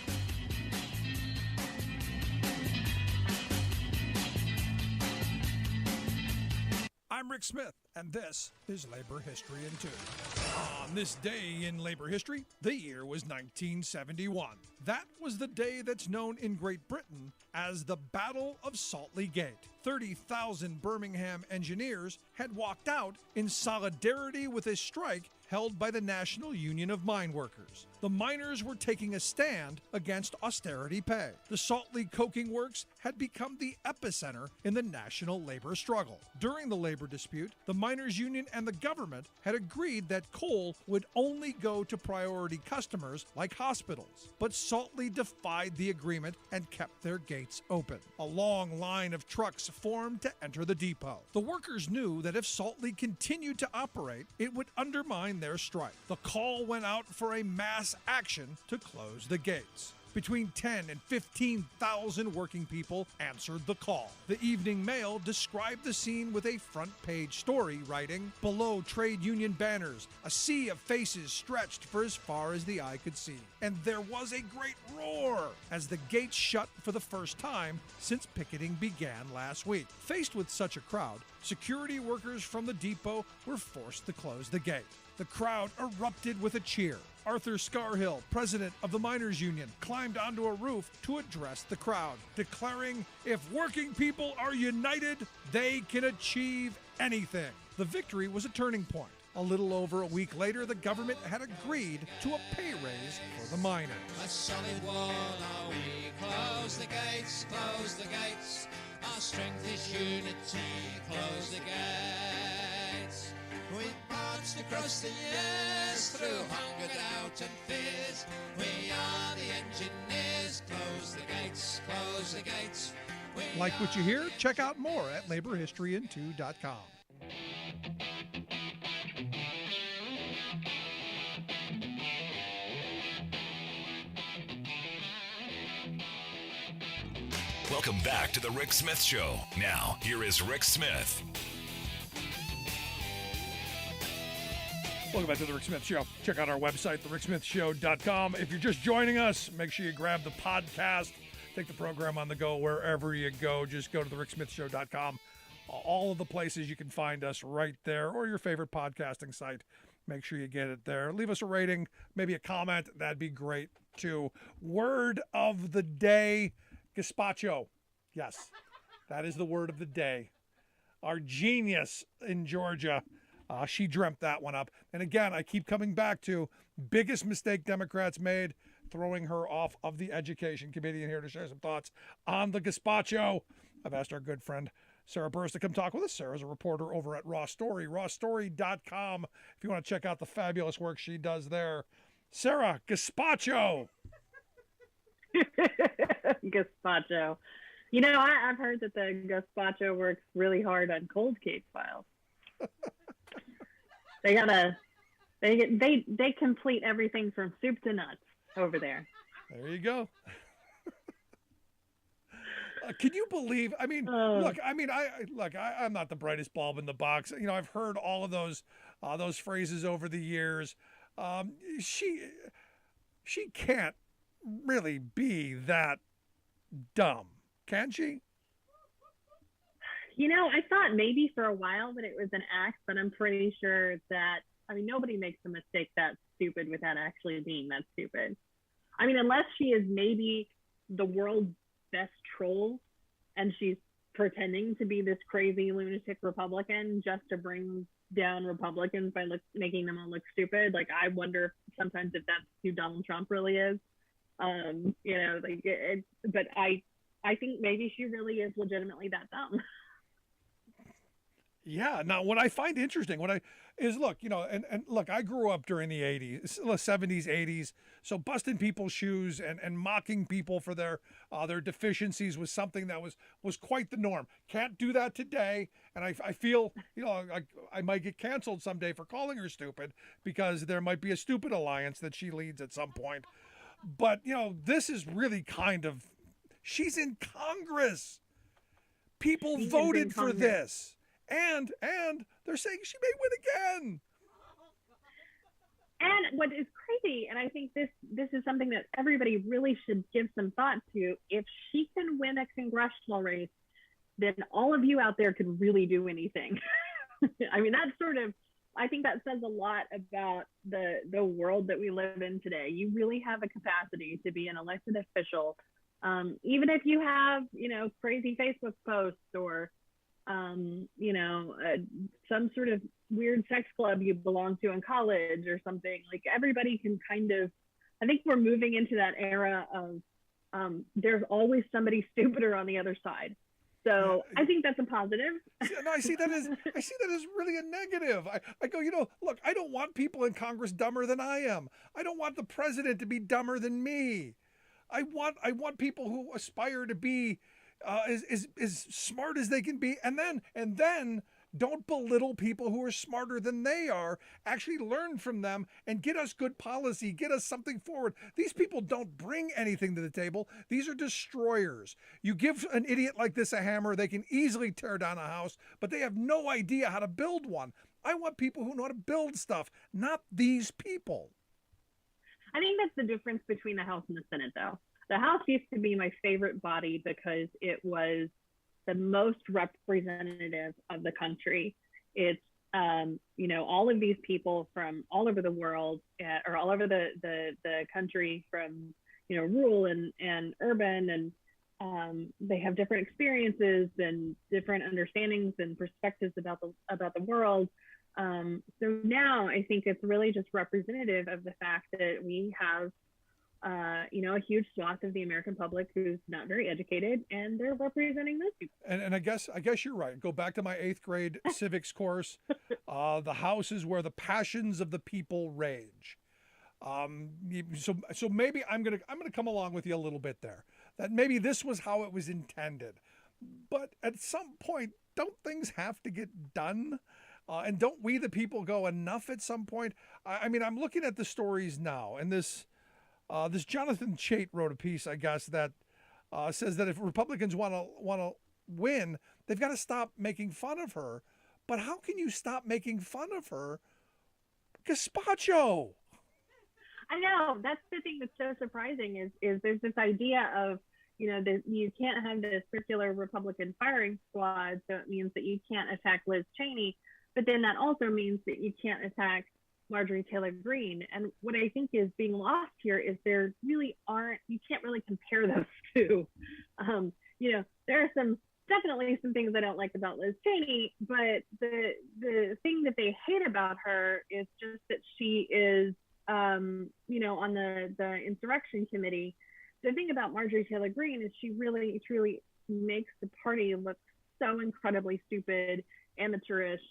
Speaker 2: I'm Rick Smith, and this is Labor History in 2. On this day in labor history, the year was 1971. That was the day that's known in Great Britain as the Battle of Saltley Gate. 30,000 Birmingham engineers had walked out in solidarity with a strike held by the National Union of Mine Workers. The miners were taking a stand against austerity pay. The Saltley Coking Works had become the epicenter in the national labor struggle. During the labor dispute, the miners' union and the government had agreed that coal would only go to priority customers like hospitals. But Saltley defied the agreement and kept their gates open. A long line of trucks formed to enter the depot. The workers knew that if Saltley continued to operate, it would undermine their strike. The call went out for a mass action to close the gates. Between 10 and 15,000 working people answered the call. The Evening Mail described the scene with a front-page story, writing, "Below trade union banners, a sea of faces stretched for as far as the eye could see. And there was a great roar as the gates shut for the first time since picketing began last week." Faced with such a crowd, security workers from the depot were forced to close the gate. The crowd erupted with a cheer. Arthur Scarhill, president of the Miners Union, climbed onto a roof to address the crowd, declaring, "If working people are united, they can achieve anything." The victory was a turning point. A little over a week later, the government had agreed to a pay raise for the miners.
Speaker 5: A solid wall are we, close the gates, close the gates. Our strength is unity, close the gates. We've marched across the years through hunger, doubt and fears. We are the engineers, close the gates, close the gates.
Speaker 2: Like what you hear? Check out more at laborhistoryin2.com.
Speaker 1: Welcome back to the Rick Smith Show. Now, here is Rick Smith.
Speaker 2: Welcome back to the Rick Smith Show. Check out our website, thericksmithshow.com. If you're just joining us, make sure you grab the podcast. Take the program on the go wherever you go. Just go to thericksmithshow.com. All of the places you can find us right there, or your favorite podcasting site. Make sure you get it there. Leave us a rating, maybe a comment. That'd be great, too. Word of the day, gazpacho. Yes, that is the word of the day. Our genius in Georgia, she dreamt that one up. And again, I keep coming back to biggest mistake Democrats made, throwing her off of the Education Committee. And here to share some thoughts on the gazpacho, I've asked our good friend Sarah Burris to come talk with us. Sarah's a reporter over at RawStory, rawstory.com, if you want to check out the fabulous work she does there. Sarah, gazpacho.
Speaker 6: Gazpacho. You know, I've heard that the gazpacho works really hard on cold case files. They complete everything from soup to nuts over there.
Speaker 2: There you go. Can you believe? I mean, I'm not the brightest bulb in the box. You know, I've heard all of those phrases over the years. She can't really be that dumb, can she?
Speaker 6: You know, I thought maybe for a while that it was an act, but I'm pretty sure that, I mean, nobody makes a mistake that stupid without actually being that stupid. I mean, unless she is maybe the world's best troll and she's pretending to be this crazy lunatic Republican just to bring down Republicans by making them all look stupid. Like, I wonder sometimes if that's who Donald Trump really is. You know, like but I think maybe she really is legitimately that dumb.
Speaker 2: Yeah. Now, what I find interesting, look, you know, and look, I grew up during the 80s, 70s, 80s. So busting people's shoes and mocking people for their deficiencies was something that was quite the norm. Can't do that today. And I feel, you know, I might get canceled someday for calling her stupid, because there might be a stupid alliance that she leads at some point. But, you know, this is really she's in Congress. People voted for this. And they're saying she may win again.
Speaker 6: And what is crazy, and I think this is something that everybody really should give some thought to, if she can win a congressional race, then all of you out there can really do anything. I mean, I think that says a lot about the world that we live in today. You really have a capacity to be an elected official, even if you have, you know, crazy Facebook posts or you know, some sort of weird sex club you belong to in college or something. Like, everybody can kind of, I think we're moving into that era of there's always somebody stupider on the other side. So I think that's a positive.
Speaker 2: No, I see that as really a negative. I go, you know, look, I don't want people in Congress dumber than I am. I don't want the president to be dumber than me. I want people who aspire to be as smart as they can be, and then don't belittle people who are smarter than they are. Actually learn from them and get us good policy, get us something forward. These people don't bring anything to the table. These are destroyers. You give an idiot like this a hammer, they can easily tear down a house, but they have no idea how to build one. I want people who know how to build stuff, not these people.
Speaker 6: I think that's the difference between the House and the Senate, though. The House used to be my favorite body because it was the most representative of the country. It's, you know, all of these people from all over the world, or all over the country, from, you know, rural and urban, and they have different experiences and different understandings and perspectives about the world. So now I think it's really just representative of the fact that we have, you know, a huge swath of the American public who's not very educated, and they're representing those people. And
Speaker 2: I guess you're right. Go back to my 8th grade civics course. The House is where the passions of the people rage. So maybe I'm gonna come along with you a little bit there. That maybe this was how it was intended. But at some point, don't things have to get done? And don't we, the people, go enough at some point? I mean, I'm looking at the stories now, and this Jonathan Chait wrote a piece, I guess, that says that if Republicans want to win, they've got to stop making fun of her. But how can you stop making fun of her? Gazpacho.
Speaker 6: I know, that's the thing that's so surprising is there's this idea of, you can't have the circular Republican firing squad, so it means that you can't attack Liz Cheney, but then that also means that you can't attack Marjorie Taylor Greene. And what I think is being lost here is you can't really compare those two. There are definitely some things I don't like about Liz Cheney, but the thing that they hate about her is just that she is, on the insurrection committee. The thing about Marjorie Taylor Greene is she really, truly makes the party look so incredibly stupid, amateurish.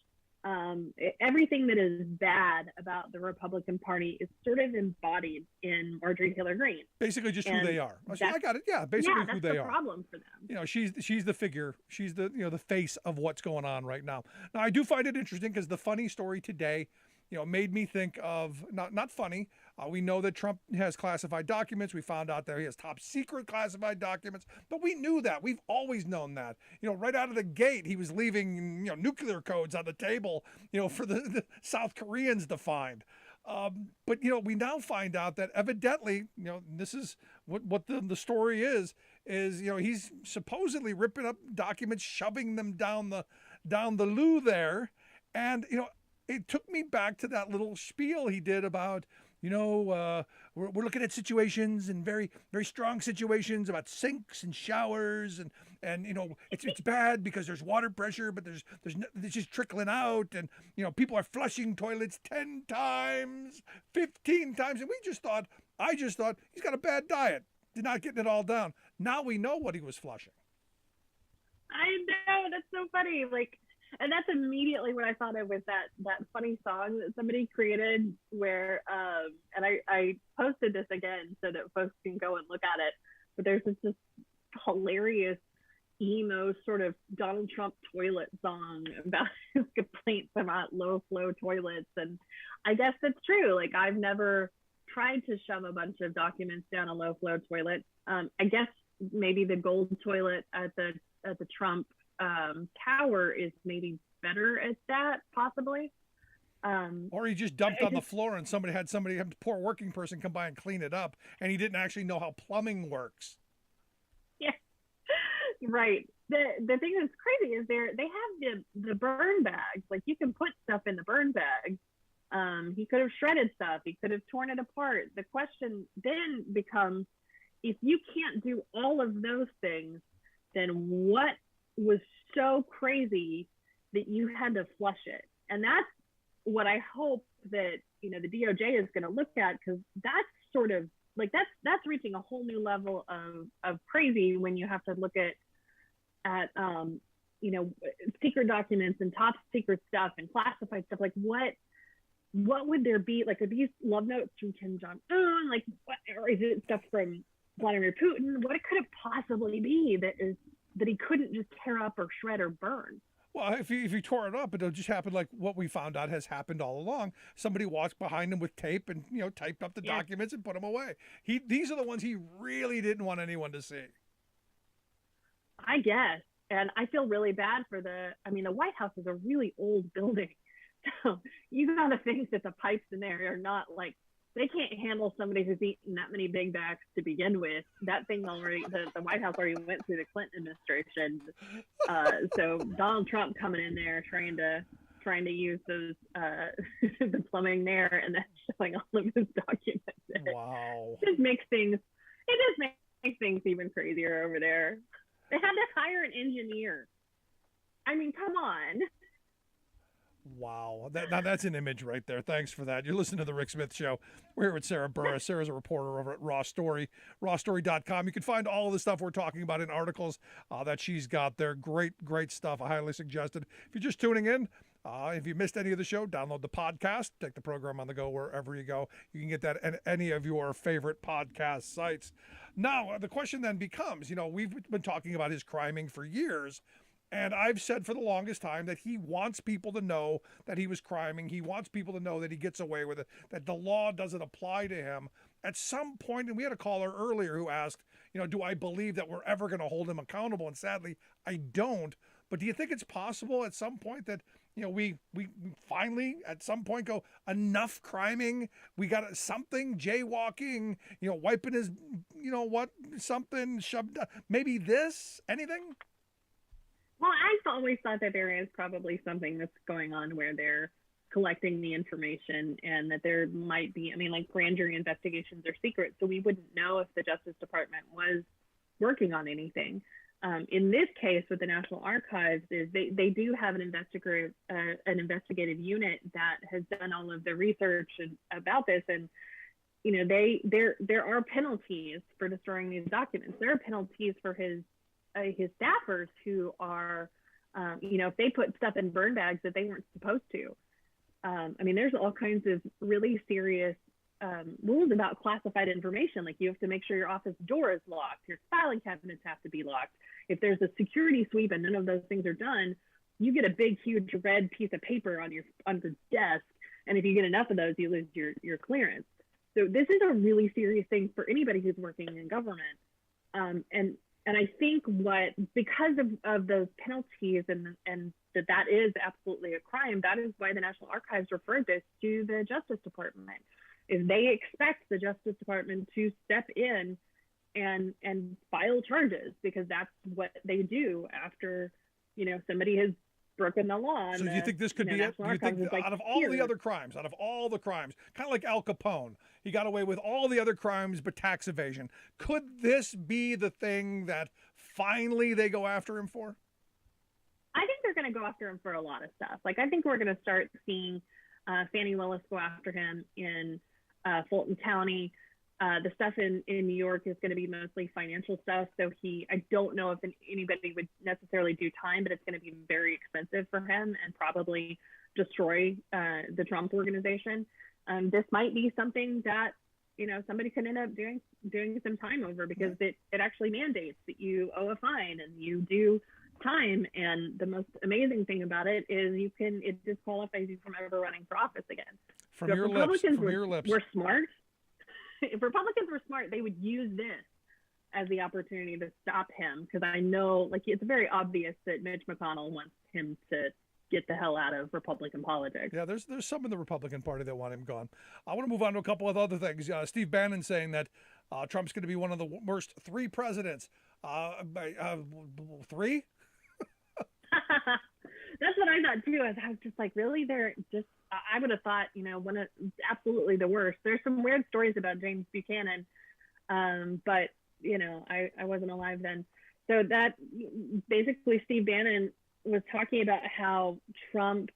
Speaker 6: Everything that is bad about the Republican Party is sort of embodied in Marjorie Taylor Greene.
Speaker 2: Basically, just who they are. I got it. Yeah, basically who they are.
Speaker 6: That's the problem for them.
Speaker 2: She's the figure. She's the the face of what's going on right now. Now, I do find it interesting because the funny story today, made me think of not funny. We know that Trump has classified documents. We found out that he has top secret classified documents, but we knew that. We've always known that. Right out of the gate, he was leaving nuclear codes on the table, for the South Koreans to find. But we now find out that evidently, this is what the story is he's supposedly ripping up documents, shoving them down the loo there, and it took me back to that little spiel he did about, we're looking at situations and very, very strong situations about sinks and showers and it's bad because there's water pressure, but it's just trickling out and, people are flushing toilets 10 times, 15 times. And I just thought he's got a bad diet. Did not getting it all down. Now we know what he was flushing.
Speaker 6: I know, that's so funny. And that's immediately what I thought of with that funny song that somebody created where, and I posted this again so that folks can go and look at it, but there's this hilarious emo sort of Donald Trump toilet song about his complaints about low flow toilets. And I guess that's true. I've never tried to shove a bunch of documents down a low flow toilet. I guess maybe the gold toilet at the Trump tower is maybe better at that, possibly.
Speaker 2: Or he just dumped on the floor and somebody had a poor working person come by and clean it up, and he didn't actually know how plumbing works. Yeah,
Speaker 6: right. The thing that's crazy is they have the burn bags. You can put stuff in the burn bag. He could have shredded stuff. He could have torn it apart. The question then becomes, if you can't do all of those things, then what was so crazy that you had to flush it? And that's what I hope that the DOJ is going to look at, because that's sort of that's reaching a whole new level of crazy when you have to look at secret documents and top secret stuff and classified stuff. What would there be? Are these love notes from Kim Jong-un? Or is it stuff from Vladimir Putin? What could it possibly be that he couldn't just tear up or shred or burn?
Speaker 2: Well, if he tore it up, it'll just happen like what we found out has happened all along. Somebody walked behind him with tape and typed up the documents and put them away. These are the ones he really didn't want anyone to see.
Speaker 6: I guess, and I feel really bad for the White House is a really old building, so you got to think that the pipes in there are not they can't handle somebody who's eaten that many Big Macs to begin with. That thing already, the White House already went through the Clinton administration. So Donald Trump coming in there trying to use those the plumbing there and then showing all of his documents.
Speaker 2: Wow.
Speaker 6: It just makes things even crazier over there. They had to hire an engineer. Come on.
Speaker 2: Wow. That's an image right there. Thanks for that. You're listening to The Rick Smith Show. We're here with Sarah Burris. Sarah's a reporter over at RawStory, rawstory.com. You can find all of the stuff we're talking about in articles that she's got there. Great, great stuff. I highly suggest it. If you're just tuning in, If you missed any of the show, download the podcast, take the program on the go wherever you go. You can get that at any of your favorite podcast sites. Now, the question then becomes, we've been talking about his criming for years, and I've said for the longest time that he wants people to know that he was criming. He wants people to know that he gets away with it, that the law doesn't apply to him. At some point, and we had a caller earlier who asked, do I believe that we're ever going to hold him accountable? And sadly, I don't. But do you think it's possible at some point that, we finally at some point go, enough criming? We got something, jaywalking, wiping his, something shoved, maybe this, anything?
Speaker 6: Well, I've always thought that there is probably something that's going on where they're collecting the information, and that there might be, like grand jury investigations are secret, so we wouldn't know if the Justice Department was working on anything. In this case with the National Archives, is they do have an investigative unit that has done all of the research about this, and there are penalties for destroying these documents. There are penalties for his staffers who are, if they put stuff in burn bags that they weren't supposed to. There's all kinds of really serious rules about classified information. Like, you have to make sure your office door is locked, your filing cabinets have to be locked. If there's a security sweep and none of those things are done, you get a big, huge red piece of paper on your desk, and if you get enough of those, you lose your clearance. So this is a really serious thing for anybody who's working in government. And I think because of those penalties and that is absolutely a crime, that is why the National Archives referred this to the Justice Department, is they expect the Justice Department to step in and file charges, because that's what they do after, somebody has broken the law.
Speaker 2: So do you think this could be it? Do you think out of all the crimes, kind of like Al Capone, he got away with all the other crimes but tax evasion, could this be the thing that finally they go after him for?
Speaker 6: I think they're going to go after him for a lot of stuff. Like, I think we're going to start seeing Fani Willis go after him in Fulton County. The stuff in New York is going to be mostly financial stuff. So I don't know if anybody would necessarily do time, but it's going to be very expensive for him and probably destroy the Trump organization. This might be something that, somebody could end up doing some time over, because it actually mandates that you owe a fine and you do time. And the most amazing thing about it is it disqualifies you from ever running for office again.
Speaker 2: From your lips.
Speaker 6: We're smart. If Republicans were smart, they would use this as the opportunity to stop him, because I know, it's very obvious that Mitch McConnell wants him to get the hell out of Republican politics.
Speaker 2: Yeah, there's some in the Republican Party that want him gone. I want to move on to a couple of other things. Steve Bannon saying that Trump's going to be one of the worst 3 presidents. 3?
Speaker 6: That's what I thought too. I was just like, really? I would have thought, absolutely the worst. There's some weird stories about James Buchanan, but I wasn't alive then. So that basically, Steve Bannon was talking about how Trump,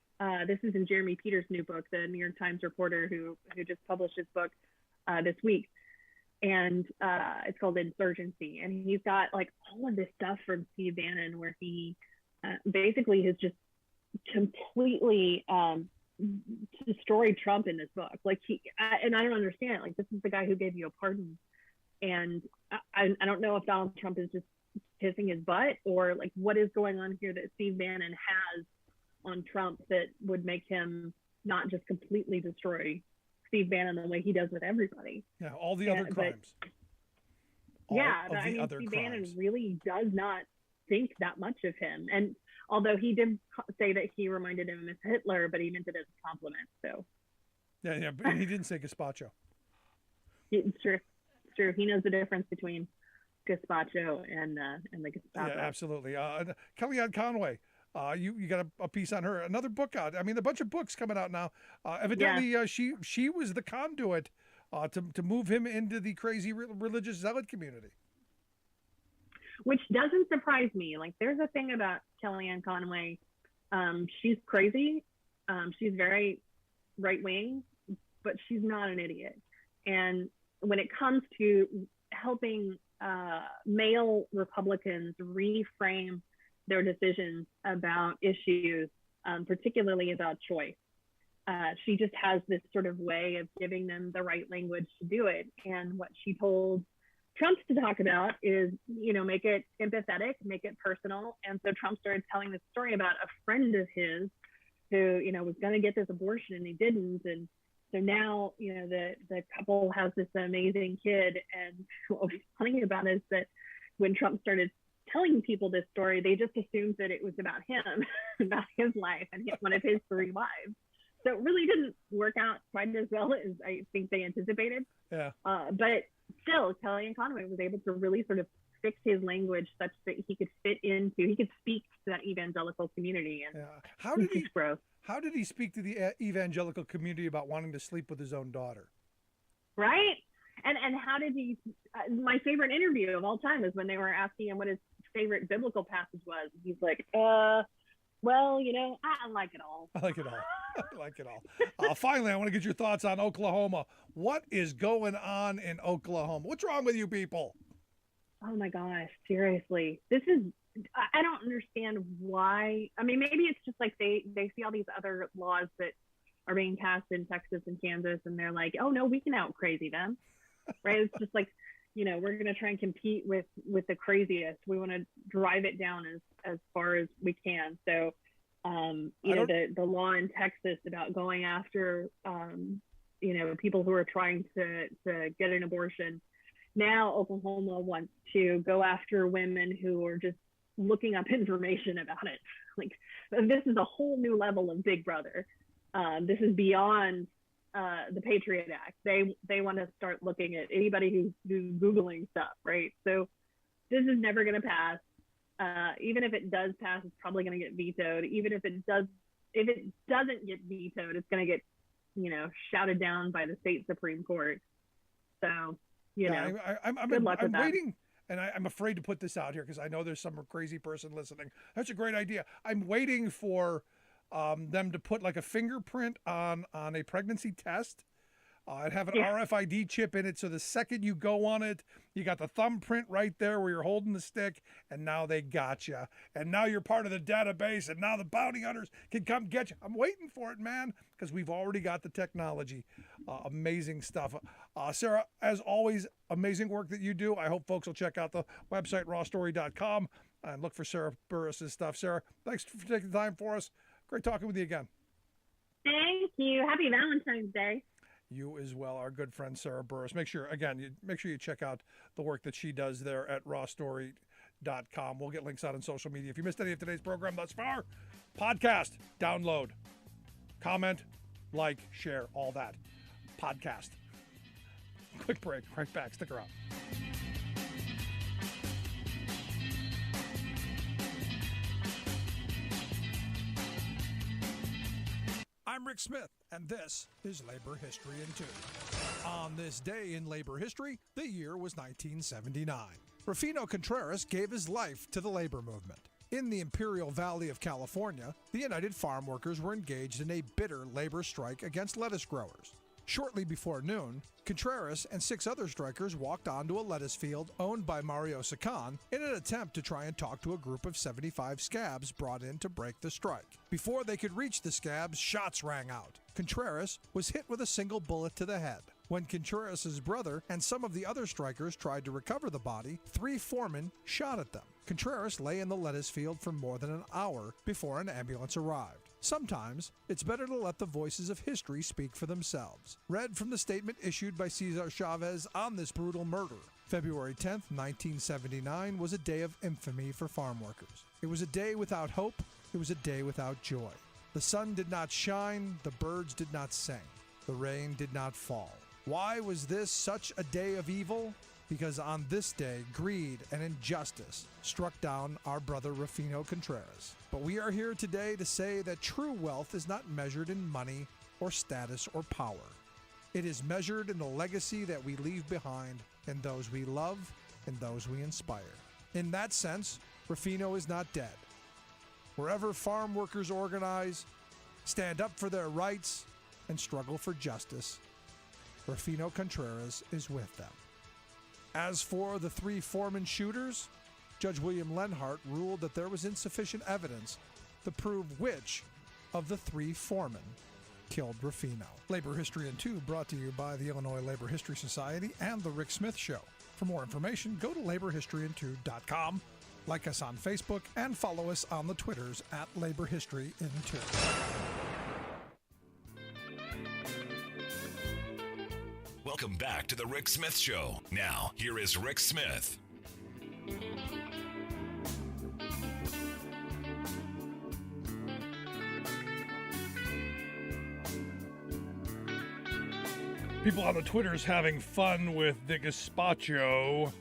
Speaker 6: this is in Jeremy Peters' new book, the New York Times reporter who just published his book this week. And it's called Insurgency. And he's got all of this stuff from Steve Bannon where he basically has just completely destroyed Trump in this book. And I don't understand. This is the guy who gave you a pardon. And I don't know if Donald Trump is just kissing his butt, or what is going on here that Steve Bannon has on Trump that would make him not just completely destroy Steve Bannon the way he does with everybody.
Speaker 2: Yeah, all the other crimes.
Speaker 6: Steve Bannon really does not think that much of him. And although he did say that he reminded him of Hitler, but he meant it as a compliment. So.
Speaker 2: Yeah, but he didn't say gazpacho.
Speaker 6: It's true. It's true. He knows the difference between gazpacho and the Gestapo.
Speaker 2: Yeah, absolutely. Kellyanne Conway, you got a piece on her. Another book out. A bunch of books coming out now. Evidently, she was the conduit to move him into the crazy religious zealot community.
Speaker 6: Which doesn't surprise me. There's a thing about Kellyanne Conway. She's crazy. She's very right-wing, but she's not an idiot. And when it comes to helping male Republicans reframe their decisions about issues, particularly about choice. She just has this sort of way of giving them the right language to do it. And what she told Trump to talk about is, make it empathetic, make it personal. And so Trump started telling this story about a friend of his who, was going to get this abortion and he didn't. And so now, the couple has this amazing kid. And what was funny about it is that when Trump started telling people this story, they just assumed that it was about him, about his life and one of his 3 wives. So it really didn't work out quite as well as I think they anticipated.
Speaker 2: Yeah.
Speaker 6: But still, Kellyanne Conway was able to really sort of fix his language such that he could speak to that evangelical community. And
Speaker 2: How did he speak to the evangelical community about wanting to sleep with his own daughter?
Speaker 6: Right. And how did he, my favorite interview of all time is when they were asking him what his favorite biblical passage was. He's like, well, I like it all.
Speaker 2: I like it all. I like it all. Finally, I want to get your thoughts on Oklahoma. What is going on in Oklahoma? What's wrong with you people?
Speaker 6: Oh my gosh, seriously. I don't understand why. I mean, maybe it's just like they see all these other laws that are being passed in Texas and Kansas, and they're like, oh no, we can out crazy them. Right? It's just like, we're going to try and compete with the craziest. We want to drive it down as far as we can. So, the law in Texas about going after, people who are trying to get an abortion. Now Oklahoma wants to go after women who are just looking up information about it. Like, this is a whole new level of Big Brother. This is beyond the Patriot Act. They want to start looking at anybody who's Googling stuff, right? So this is never going to pass. Even if it does pass, it's probably going to get vetoed. Even if it doesn't get vetoed, it's going to get, shouted down by the state Supreme Court. So, good luck with that.
Speaker 2: I'm waiting, and I'm afraid to put this out here because I know there's some crazy person listening. That's a great idea. I'm waiting for them to put like a fingerprint on a pregnancy test. I'd have an RFID chip in it, so the second you go on it, you got the thumbprint right there where you're holding the stick, and now they got you. And now you're part of the database, and now the bounty hunters can come get you. I'm waiting for it, man, because we've already got the technology. Amazing stuff. Sarah, as always, amazing work that you do. I hope folks will check out the website, rawstory.com, and look for Sarah Burris' stuff. Sarah, thanks for taking the time for us. Great talking with you again.
Speaker 6: Thank you. Happy Valentine's Day.
Speaker 2: You as well, our good friend Sarah Burris. Make sure you check out the work that she does there at RawStory.com. We'll get links out on social media. If you missed any of today's program thus far, podcast, download, comment, like, share, all that. Podcast. Quick break. Right back. Stick around. I'm Rick Smith, and this is Labor History in 2. On this day in labor history, the year was 1979. Rufino Contreras gave his life to the labor movement. In the Imperial Valley of California, the United Farm Workers were engaged in a bitter labor strike against lettuce growers. Shortly before noon, Contreras and 6 other strikers walked onto a lettuce field owned by Mario Sacan in an attempt to try and talk to a group of 75 scabs brought in to break the strike. Before they could reach the scabs, shots rang out. Contreras was hit with a single bullet to the head. When Contreras' brother and some of the other strikers tried to recover the body, 3 foremen shot at them. Contreras lay in the lettuce field for more than an hour before an ambulance arrived. Sometimes, it's better to let the voices of history speak for themselves. Read from the statement issued by Cesar Chavez on this brutal murder. February 10th, 1979 was a day of infamy for farm workers. It was a day without hope. It was a day without joy. The sun did not shine. The birds did not sing. The rain did not fall. Why was this such a day of evil? Because on this day, greed and injustice struck down our brother Rufino Contreras. But we are here today to say that true wealth is not measured in money or status or power. It is measured in the legacy that we leave behind in those we love and those we inspire. In that sense, Rufino is not dead. Wherever farm workers organize, stand up for their rights, and struggle for justice, Rufino Contreras is with them. As for the 3 foreman shooters, Judge William Lenhart ruled that there was insufficient evidence to prove which of the 3 foremen killed Rufino. Labor History in 2 brought to you by the Illinois Labor History Society and The Rick Smith Show. For more information, go to laborhistoryin2.com, like us on Facebook, and follow us on the Twitters at Labor History in 2.
Speaker 1: Welcome back to the Rick Smith Show. Now, here is Rick Smith.
Speaker 2: People on the Twitters having fun with the gazpacho.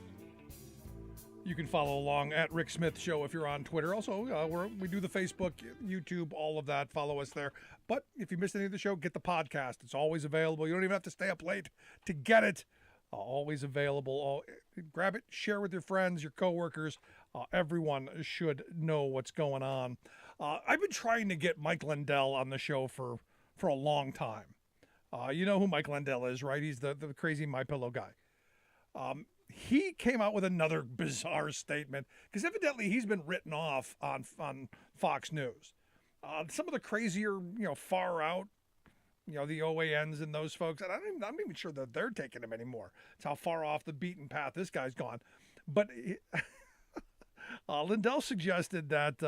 Speaker 2: You can follow along at Rick Smith Show if you're on Twitter. Also, we do the Facebook, YouTube, all of that. Follow us there. But if you missed any of the show, get the podcast. It's always available. You don't even have to stay up late to get it. Always available. Grab it, share with your friends, your coworkers. Everyone should know what's going on. I've been trying to get Mike Lindell on the show for a long time. You know who Mike Lindell is, right? He's the crazy MyPillow guy. He came out with another bizarre statement because evidently he's been written off on Fox News. Some of the crazier, far out, the OANs and those folks, and I'm not even sure that they're taking him anymore. It's how far off the beaten path this guy's gone. But Lindell suggested that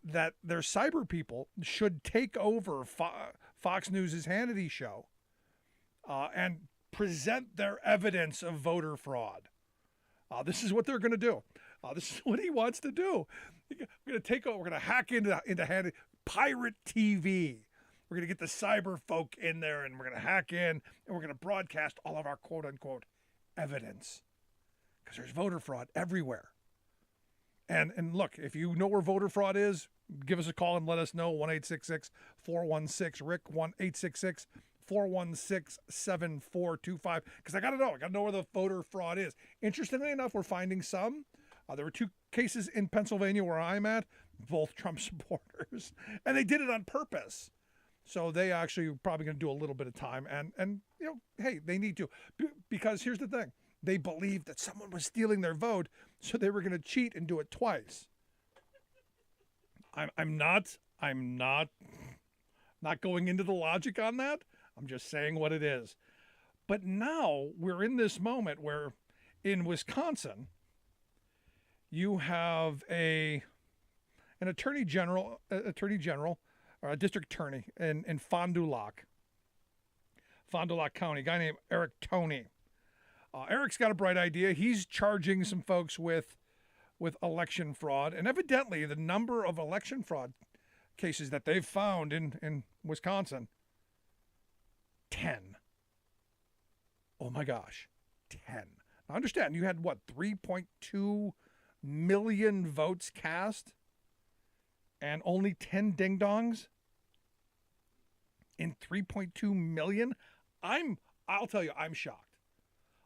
Speaker 2: their cyber people should take over Fox News' Hannity show and present their evidence of voter fraud. This is what they're going to do. This is what he wants to do. We're going to take over. We're going to hack into Hannity, pirate TV. We're going to get the cyber folk in there, and we're going to hack in, and we're going to broadcast all of our quote-unquote evidence. Because there's voter fraud everywhere. And look, if you know where voter fraud is, give us a call and let us know. 1-866-416-RICK, 1-866-416-7425. Because I got to know. I got to know where the voter fraud is. Interestingly enough, we're finding some. There were 2 cases in Pennsylvania where I'm at, both Trump supporters. And they did it on purpose. So they actually are probably going to do a little bit of time. And hey, they need to. Because here's the thing. They believed that someone was stealing their vote, so they were going to cheat and do it twice. I'm not going into the logic on that. I'm just saying what it is. But now we're in this moment where in Wisconsin, you have an attorney general, or a district attorney in Fond du Lac County, a guy named Eric Toney. Eric's got a bright idea. He's charging some folks with election fraud, and evidently the number of election fraud cases that they've found in Wisconsin, 10. Oh my gosh, 10. Now understand, you had 3.2 million votes cast and only 10 ding-dongs in 3.2 million? I'll tell you, I'm shocked.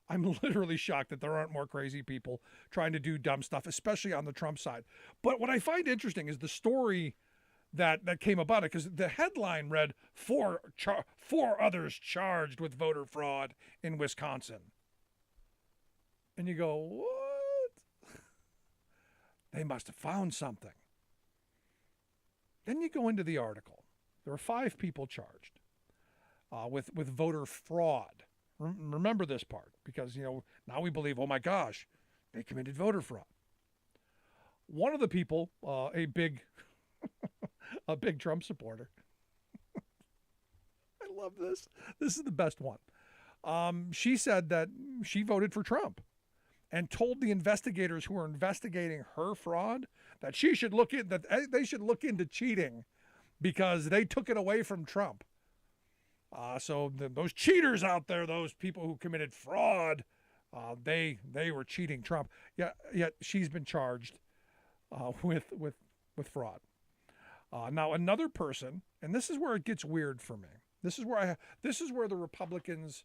Speaker 2: I'm literally shocked that there aren't more crazy people trying to do dumb stuff, especially on the Trump side. But what I find interesting is the story that came about it, because the headline read, four others charged with voter fraud in Wisconsin. And you go, what? They must have found something. Then you go into the article. There are 5 people charged with voter fraud. Remember this part, because now we believe, oh my gosh, they committed voter fraud. One of the people, a big Trump supporter. I love this. This is the best one. She said that she voted for Trump and told the investigators who were investigating her fraud that they should look into cheating because they took it away from Trump. So those cheaters out there, those people who committed fraud, they were cheating Trump. Yet she's been charged with fraud. Now another person, and this is where it gets weird for me. This is where the Republicans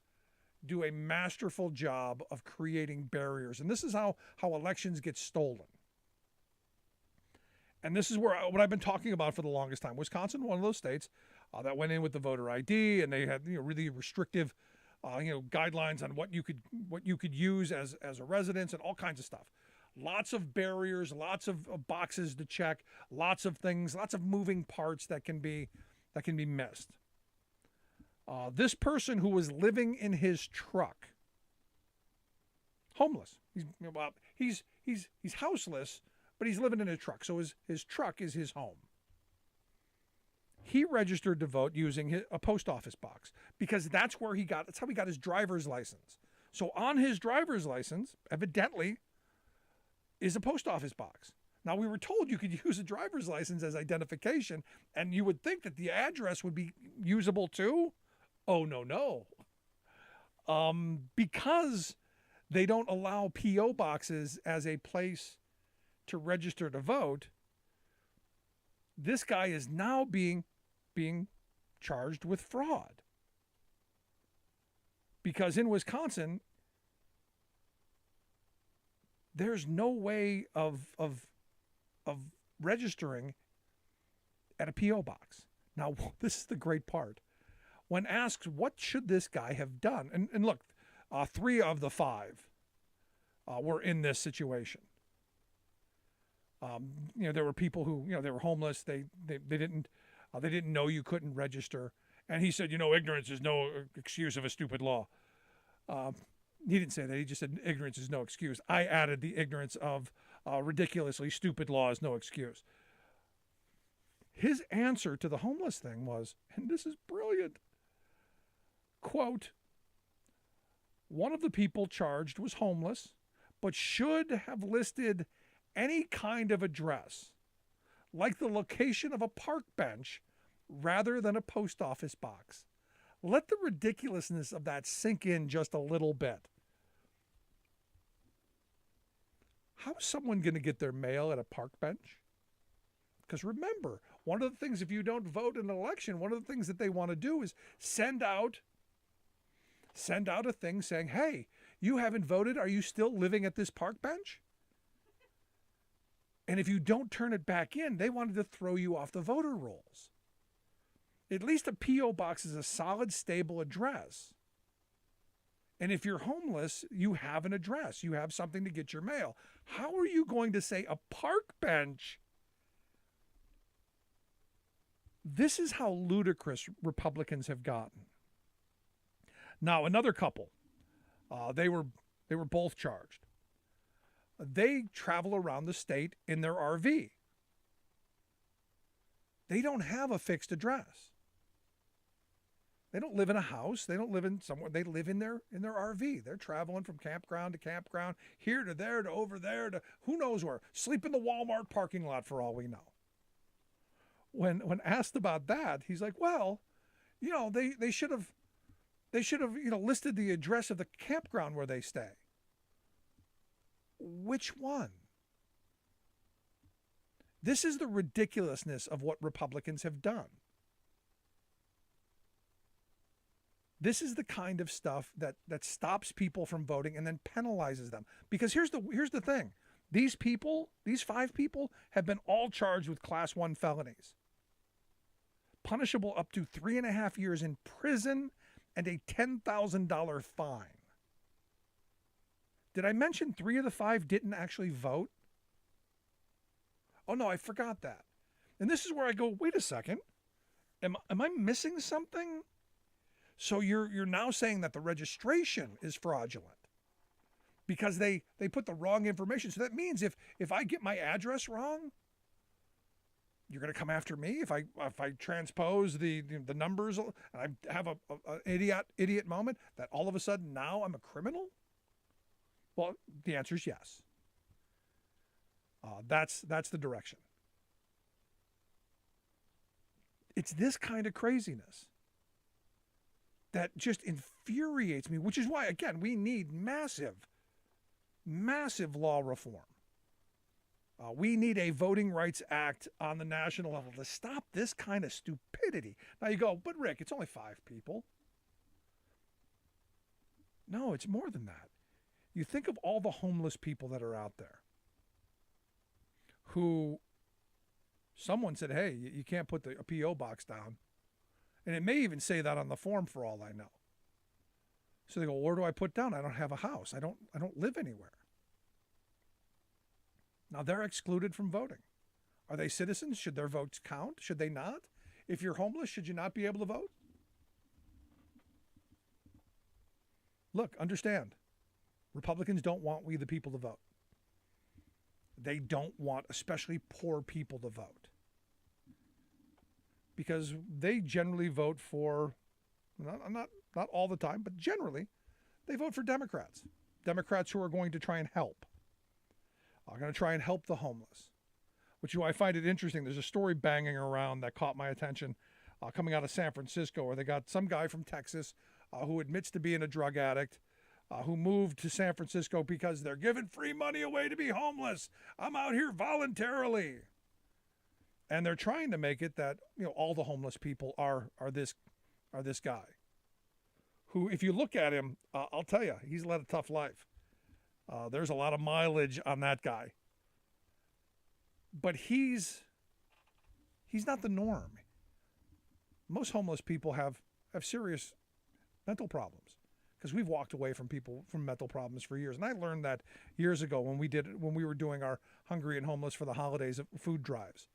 Speaker 2: do a masterful job of creating barriers, and this is how elections get stolen. And this is what I've been talking about for the longest time. Wisconsin, one of those states that went in with the voter ID, and they had really restrictive guidelines on what you could use as a residence and all kinds of stuff. lots of barriers, lots of boxes to check, lots of things, lots of moving parts that can be missed. This person who was living in his truck, homeless. He's houseless, but he's living in a truck. So his truck is his home. He registered to vote using a post office box because that's how he got his driver's license. So on his driver's license, evidently, is a post office box. Now, we were told you could use a driver's license as identification, and you would think that the address would be usable too. Oh, no. Because they don't allow P.O. boxes as a place to register to vote, this guy is now being charged with fraud. Because in Wisconsin, there's no way of registering at a P.O. box. Now, this is the great part. When asked what should this guy have done, and look, 3 of the 5 were in this situation. There were people who, they were homeless. They didn't know you couldn't register. And he said, ignorance is no excuse of a stupid law. He didn't say that. He just said ignorance is no excuse. I added the ignorance of ridiculously stupid law is no excuse. His answer to the homeless thing was, and this is brilliant, quote, one of the people charged was homeless, but should have listed any kind of address, like the location of a park bench, rather than a post office box. Let the ridiculousness of that sink in just a little bit. How is someone going to get their mail at a park bench? Because remember, one of the things, if you don't vote in an election, one of the things that they want to do is send out a thing saying, hey, you haven't voted. Are you still living at this park bench? And if you don't turn it back in, they wanted to throw you off the voter rolls. At least a P.O. box is a solid, stable address. And if you're homeless, you have an address. You have something to get your mail. How are you going to say a park bench? This is how ludicrous Republicans have gotten. Now, another couple, they were both charged. They travel around the state in their RV. They don't have a fixed address. They don't live in a house. They don't live in somewhere. They live in their RV. They're traveling from campground to campground, here to there to over there to who knows where. Sleep in the Walmart parking lot for all we know. When asked about that, he's like, well, they should have listed the address of the campground where they stay. Which one? This is the ridiculousness of what Republicans have done. This is the kind of stuff that stops people from voting and then penalizes them. Because here's the thing. These 5 people, have been all charged with Class 1 felonies. Punishable up to 3.5 years in prison and a $10,000 fine. Did I mention 3 of the 5 didn't actually vote? Oh, no, I forgot that. And this is where I go, wait a second. Am I missing something? So you're now saying that the registration is fraudulent because they put the wrong information. So that means if I get my address wrong, you're going to come after me if I transpose the numbers and I have an idiot moment that all of a sudden now I'm a criminal? Well, the answer is yes. That's the direction. It's this kind of craziness that just infuriates me, which is why, again, we need massive law reform. We need a Voting Rights Act on the national level to stop this kind of stupidity. Now you go, but Rick, it's only 5 people. No, it's more than that. You think of all the homeless people that are out there who someone said, hey, you can't put a P.O. box down. And it may even say that on the form for all I know. So they go, where do I put down? I don't have a house. I don't live anywhere. Now, they're excluded from voting. Are they citizens? Should their votes count? Should they not? If you're homeless, should you not be able to vote? Look, understand. Republicans don't want we the people to vote. They don't want especially poor people to vote. Because they generally vote for, not all the time, but generally, they vote for Democrats. Democrats who are going to try and help. Are going to try and help the homeless. Which I find it interesting. There's a story banging around that caught my attention coming out of San Francisco, where they got some guy from Texas who admits to being a drug addict, who moved to San Francisco because they're giving free money away to be homeless. I'm out here voluntarily. And they're trying to make it that all the homeless people are this guy, who, if you look at him, I'll tell you, he's led a tough life. There's a lot of mileage on that guy. But he's not the norm. Most homeless people have serious mental problems, because we've walked away from people from mental problems for years. And I learned that years ago when we were doing our Hungry and Homeless for the Holidays food drives.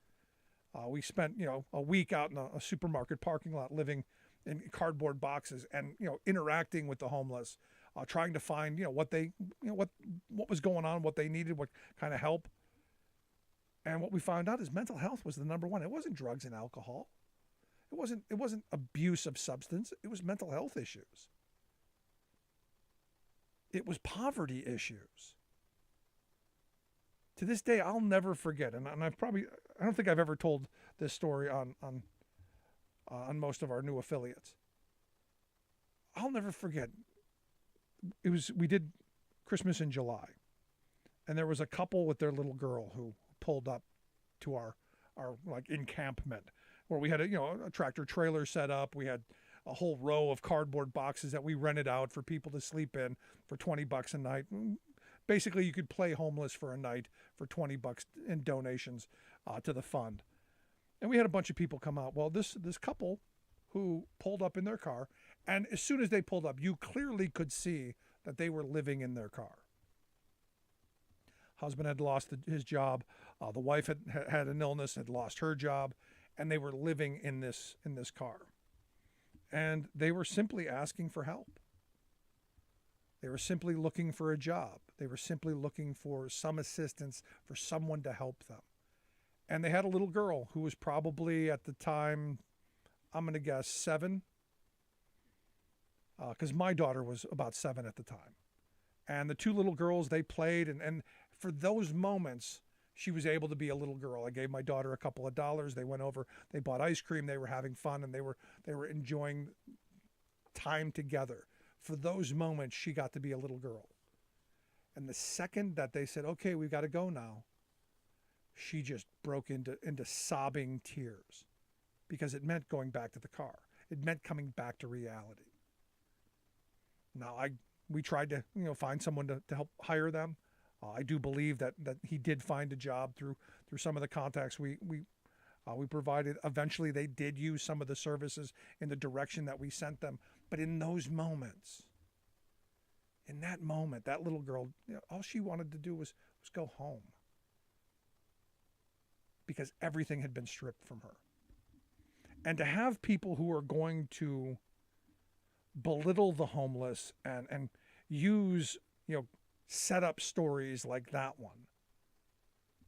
Speaker 2: We spent a week out in a supermarket parking lot, living in cardboard boxes, and interacting with the homeless, trying to find what was going on, what they needed, what kind of help. And what we found out is mental health was the number one. It wasn't drugs and alcohol. It wasn't abuse of substance. It was mental health issues. It was poverty issues. To this day, I'll never forget, and I don't think I've ever told this story on most of our new affiliates. I'll never forget. We did Christmas in July, and there was a couple with their little girl who pulled up to our like encampment, where we had a tractor trailer set up. We had a whole row of cardboard boxes that we rented out for people to sleep in for $20 a night. Basically, you could play homeless for a night for $20 in donations to the fund. And we had a bunch of people come out. Well, this couple who pulled up in their car, and as soon as they pulled up, you clearly could see that they were living in their car. Husband had lost his job. The wife had an illness, had lost her job, and they were living in this car. And they were simply asking for help. They were simply looking for a job. They were simply looking for some assistance, for someone to help them. And they had a little girl who was probably at the time, I'm going to guess 7, because my daughter was about 7 at the time. And the two little girls, they played, and for those moments, she was able to be a little girl. I gave my daughter a couple of dollars. They went over, they bought ice cream, they were having fun, and they were enjoying time together. For those moments, she got to be a little girl. And the second that they said, okay, we've got to go now, she just broke into sobbing tears, because it meant going back to the car. It meant coming back to reality. Now, we tried to find someone to help hire them. I do believe that he did find a job through some of the contacts we provided. Eventually, they did use some of the services in the direction that we sent them. But in those moments, in that moment, that little girl, all she wanted to do was go home, because everything had been stripped from her. And to have people who are going to belittle the homeless and use, set up stories like that one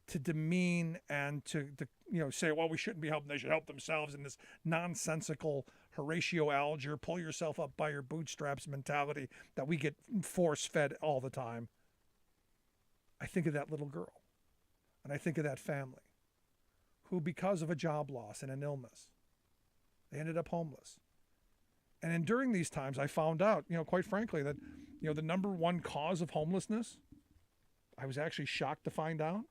Speaker 2: to demean and to say, well, we shouldn't be helping, they should help themselves, in this nonsensical Horatio Alger, pull yourself up by your bootstraps mentality that we get force-fed all the time. I think of that little girl, and I think of that family who, because of a job loss and an illness, they ended up homeless. And during these times, I found out, quite frankly, that, the number one cause of homelessness, I was actually shocked to find out,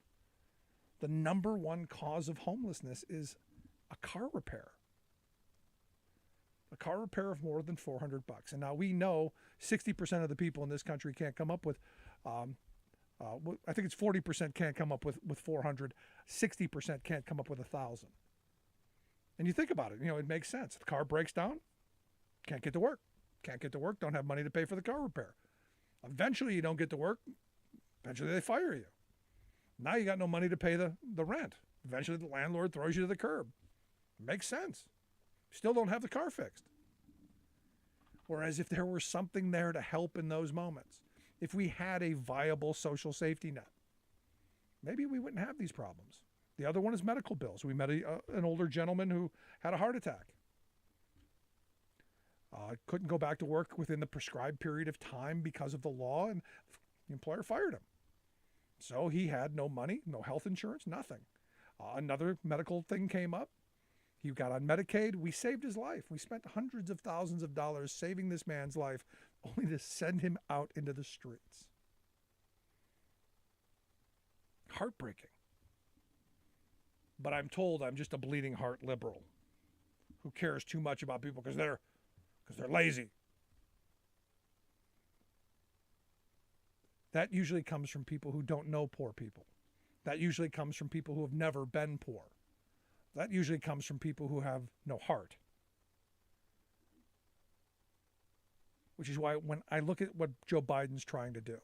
Speaker 2: the number one cause of homelessness is a car repair. A car repair of more than $400. And now we know 60% of the people in this country can't come up with, I think it's 40% can't come up with 400, 60% can't come up with 1,000. And you think about it, it makes sense. The car breaks down, can't get to work. Can't get to work, don't have money to pay for the car repair. Eventually you don't get to work, eventually they fire you. Now you got no money to pay the rent. Eventually the landlord throws you to the curb. Makes sense. Still don't have the car fixed. Whereas if there were something there to help in those moments, if we had a viable social safety net, maybe we wouldn't have these problems. The other one is medical bills. We met an older gentleman who had a heart attack. Couldn't go back to work within the prescribed period of time because of the law, and the employer fired him. So he had no money, no health insurance, nothing. Another medical thing came up. He got on Medicaid. We saved his life. We spent hundreds of thousands of dollars saving this man's life, only to send him out into the streets. Heartbreaking. But I'm told I'm just a bleeding heart liberal who cares too much about people because they're lazy. That usually comes from people who don't know poor people. That usually comes from people who have never been poor. That usually comes from people who have no heart. Which is why when I look at what Joe Biden's trying to do,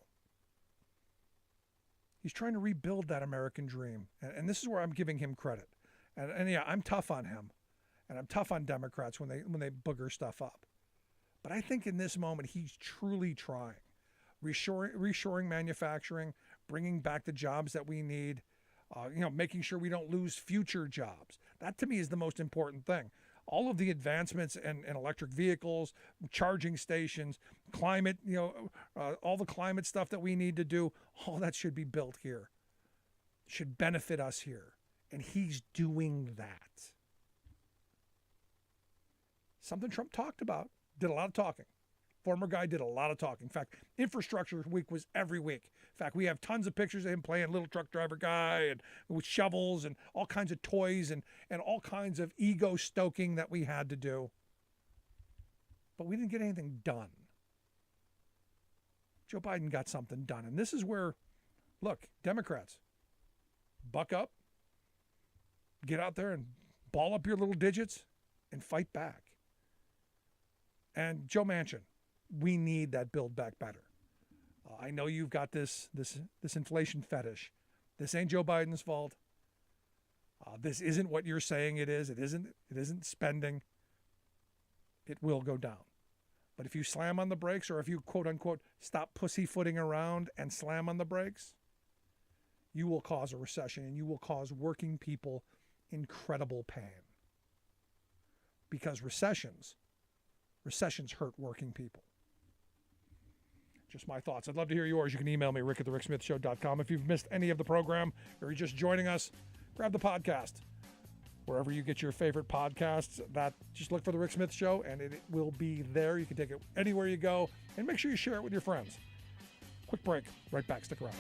Speaker 2: he's trying to rebuild that American dream. And this is where I'm giving him credit. And yeah, I'm tough on him. And I'm tough on Democrats when they booger stuff up. But I think in this moment, he's truly trying. Reshoring manufacturing, bringing back the jobs that we need, making sure we don't lose future jobs. That to me is the most important thing. All of the advancements in electric vehicles, charging stations, climate, all the climate stuff that we need to do, all that should be built here. Should benefit us here. And he's doing that. Something Trump talked about, did a lot of talking. Former guy did a lot of talking. In fact, Infrastructure Week was every week. In fact, we have tons of pictures of him playing little truck driver guy and with shovels and all kinds of toys and all kinds of ego stoking that we had to do. But we didn't get anything done. Joe Biden got something done. And this is where, look, Democrats, buck up, get out there and ball up your little digits and fight back. And Joe Manchin, we need that Build Back Better. I know you've got this inflation fetish. This ain't Joe Biden's fault. This isn't what you're saying it is. It isn't spending. It will go down. But if you slam on the brakes, or if you quote unquote stop pussyfooting around and slam on the brakes, you will cause a recession and you will cause working people incredible pain. Because recessions hurt working people. Just my thoughts. I'd love to hear yours. You can email me, rick@thericksmithshow.com. If you've missed any of the program or you're just joining us, grab the podcast. Wherever you get your favorite podcasts, just look for The Rick Smith Show, and it will be there. You can take it anywhere you go, and make sure you share it with your friends. Quick break. Right back. Stick around.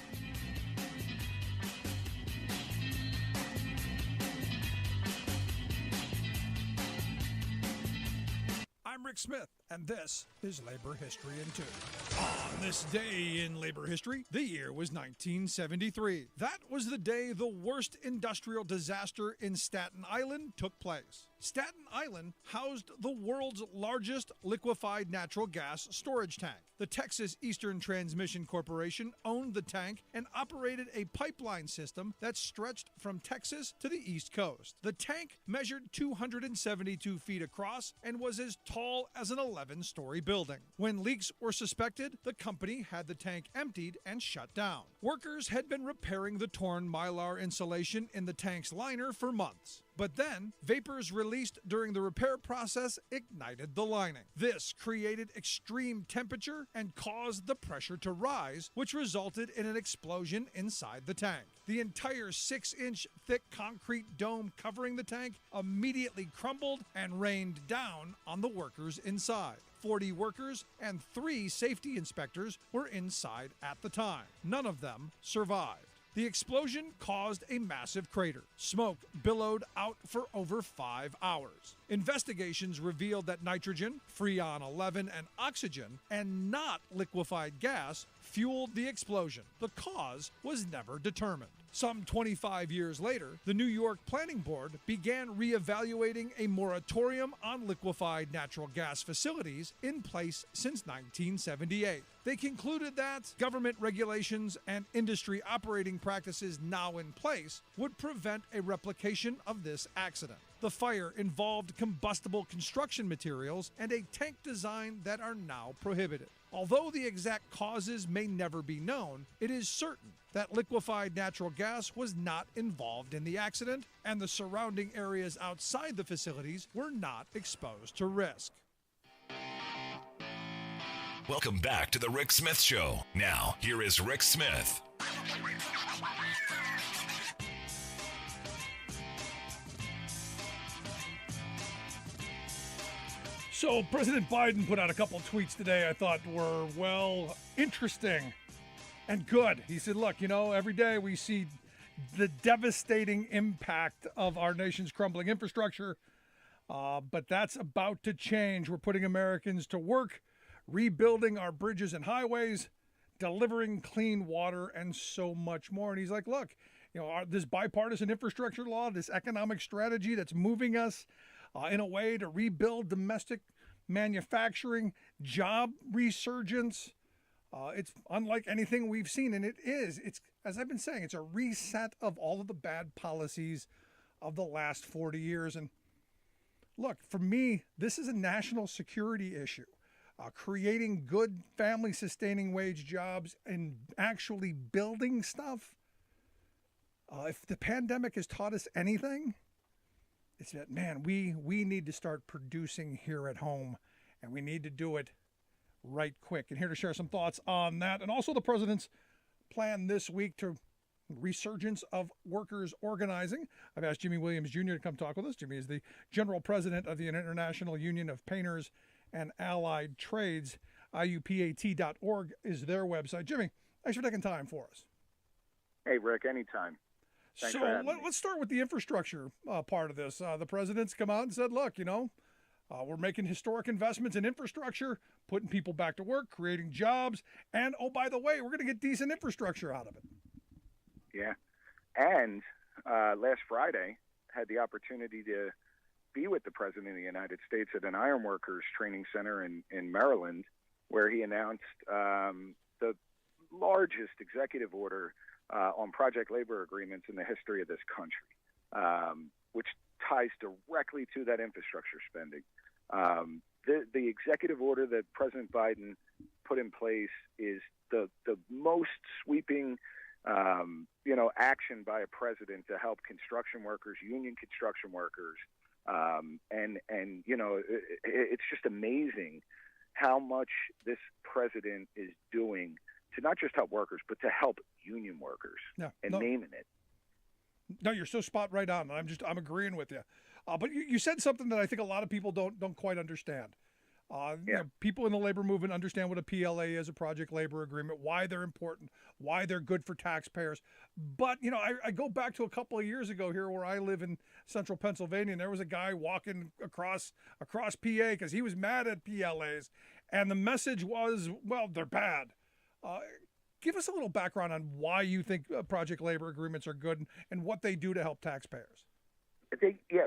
Speaker 2: I'm Rick Smith, and this is Labor History in 2. On this day in labor history, the year was 1973. That was the day the worst industrial disaster in Staten Island took place. Staten Island housed the world's largest liquefied natural gas storage tank. The Texas Eastern Transmission Corporation owned the tank and operated a pipeline system that stretched from Texas to the East Coast. The tank measured 272 feet across and was as tall as an 11-story building. When leaks were suspected, the company had the tank emptied and shut down. Workers had been repairing the torn mylar insulation in the tank's liner for months. But then, vapors released during the repair process ignited the lining. This created extreme temperature and caused the pressure to rise, which resulted in an explosion inside the tank. The entire 6-inch thick concrete dome covering the tank immediately crumbled and rained down on the workers inside. 40 workers and 3 safety inspectors were inside at the time. None of them survived. The explosion caused a massive crater. Smoke billowed out for over 5 hours. Investigations revealed that nitrogen, Freon 11, and oxygen, and not liquefied gas, fueled the explosion. The cause was never determined. Some 25 years later, the New York Planning Board began reevaluating a moratorium on liquefied natural gas facilities in place since 1978. They concluded that government regulations and industry operating practices now in place would prevent a replication of this accident. The fire involved combustible construction materials and a tank design that are now prohibited. Although the exact causes may never be known, it is certain that liquefied natural gas was not involved in the accident, and the surrounding areas outside the facilities were not exposed to risk.
Speaker 1: Welcome back to the Rick Smith Show. Now, here is Rick Smith.
Speaker 2: So President Biden put out a couple of tweets today I thought were, well, interesting and good. He said, look, every day we see the devastating impact of our nation's crumbling infrastructure, but that's about to change. We're putting Americans to work, rebuilding our bridges and highways, delivering clean water, and so much more. And he's like, look, this bipartisan infrastructure law, this economic strategy that's moving us in a way to rebuild domestic manufacturing, job resurgence. It's unlike anything we've seen, and it's, as I've been saying, it's a reset of all of the bad policies of the last 40 years. And look, for me, this is a national security issue. Creating good family-sustaining wage jobs and actually building stuff. If the pandemic has taught us anything, it's that, man, we need to start producing here at home, and we need to do it right quick. And here to share some thoughts on that, and also the president's plan this week to resurgence of workers organizing. I've asked Jimmy Williams Jr. to come talk with us. Jimmy is the general president of the International Union of Painters and Allied Trades. IUPAT.org is their website. Jimmy, thanks for taking time for us.
Speaker 7: Hey, Rick, anytime. Thanks
Speaker 2: so let's start with the infrastructure part of this. The president's come out and said, look, we're making historic investments in infrastructure, putting people back to work, creating jobs, and, oh, by the way, we're going to get decent infrastructure out of it.
Speaker 7: Yeah. And last Friday, had the opportunity to be with the President of the United States at an ironworkers training center in Maryland, where he announced the largest executive order on project labor agreements in the history of this country, which ties directly to that infrastructure spending. The executive order that President Biden put in place is the most sweeping, action by a president to help construction workers, union construction workers, it's just amazing how much this president is doing to not just help workers, but to help union workers naming it.
Speaker 2: No, you're so spot right on. I'm agreeing with you. But you said something that I think a lot of people don't quite understand. People in the labor movement understand what a PLA is, a project labor agreement, why they're important, why they're good for taxpayers. But, I go back to a couple of years ago here where I live in central Pennsylvania, and there was a guy walking across PA because he was mad at PLAs. And the message was, well, they're bad. Give us a little background on why you think project labor agreements are good and what they do to help taxpayers.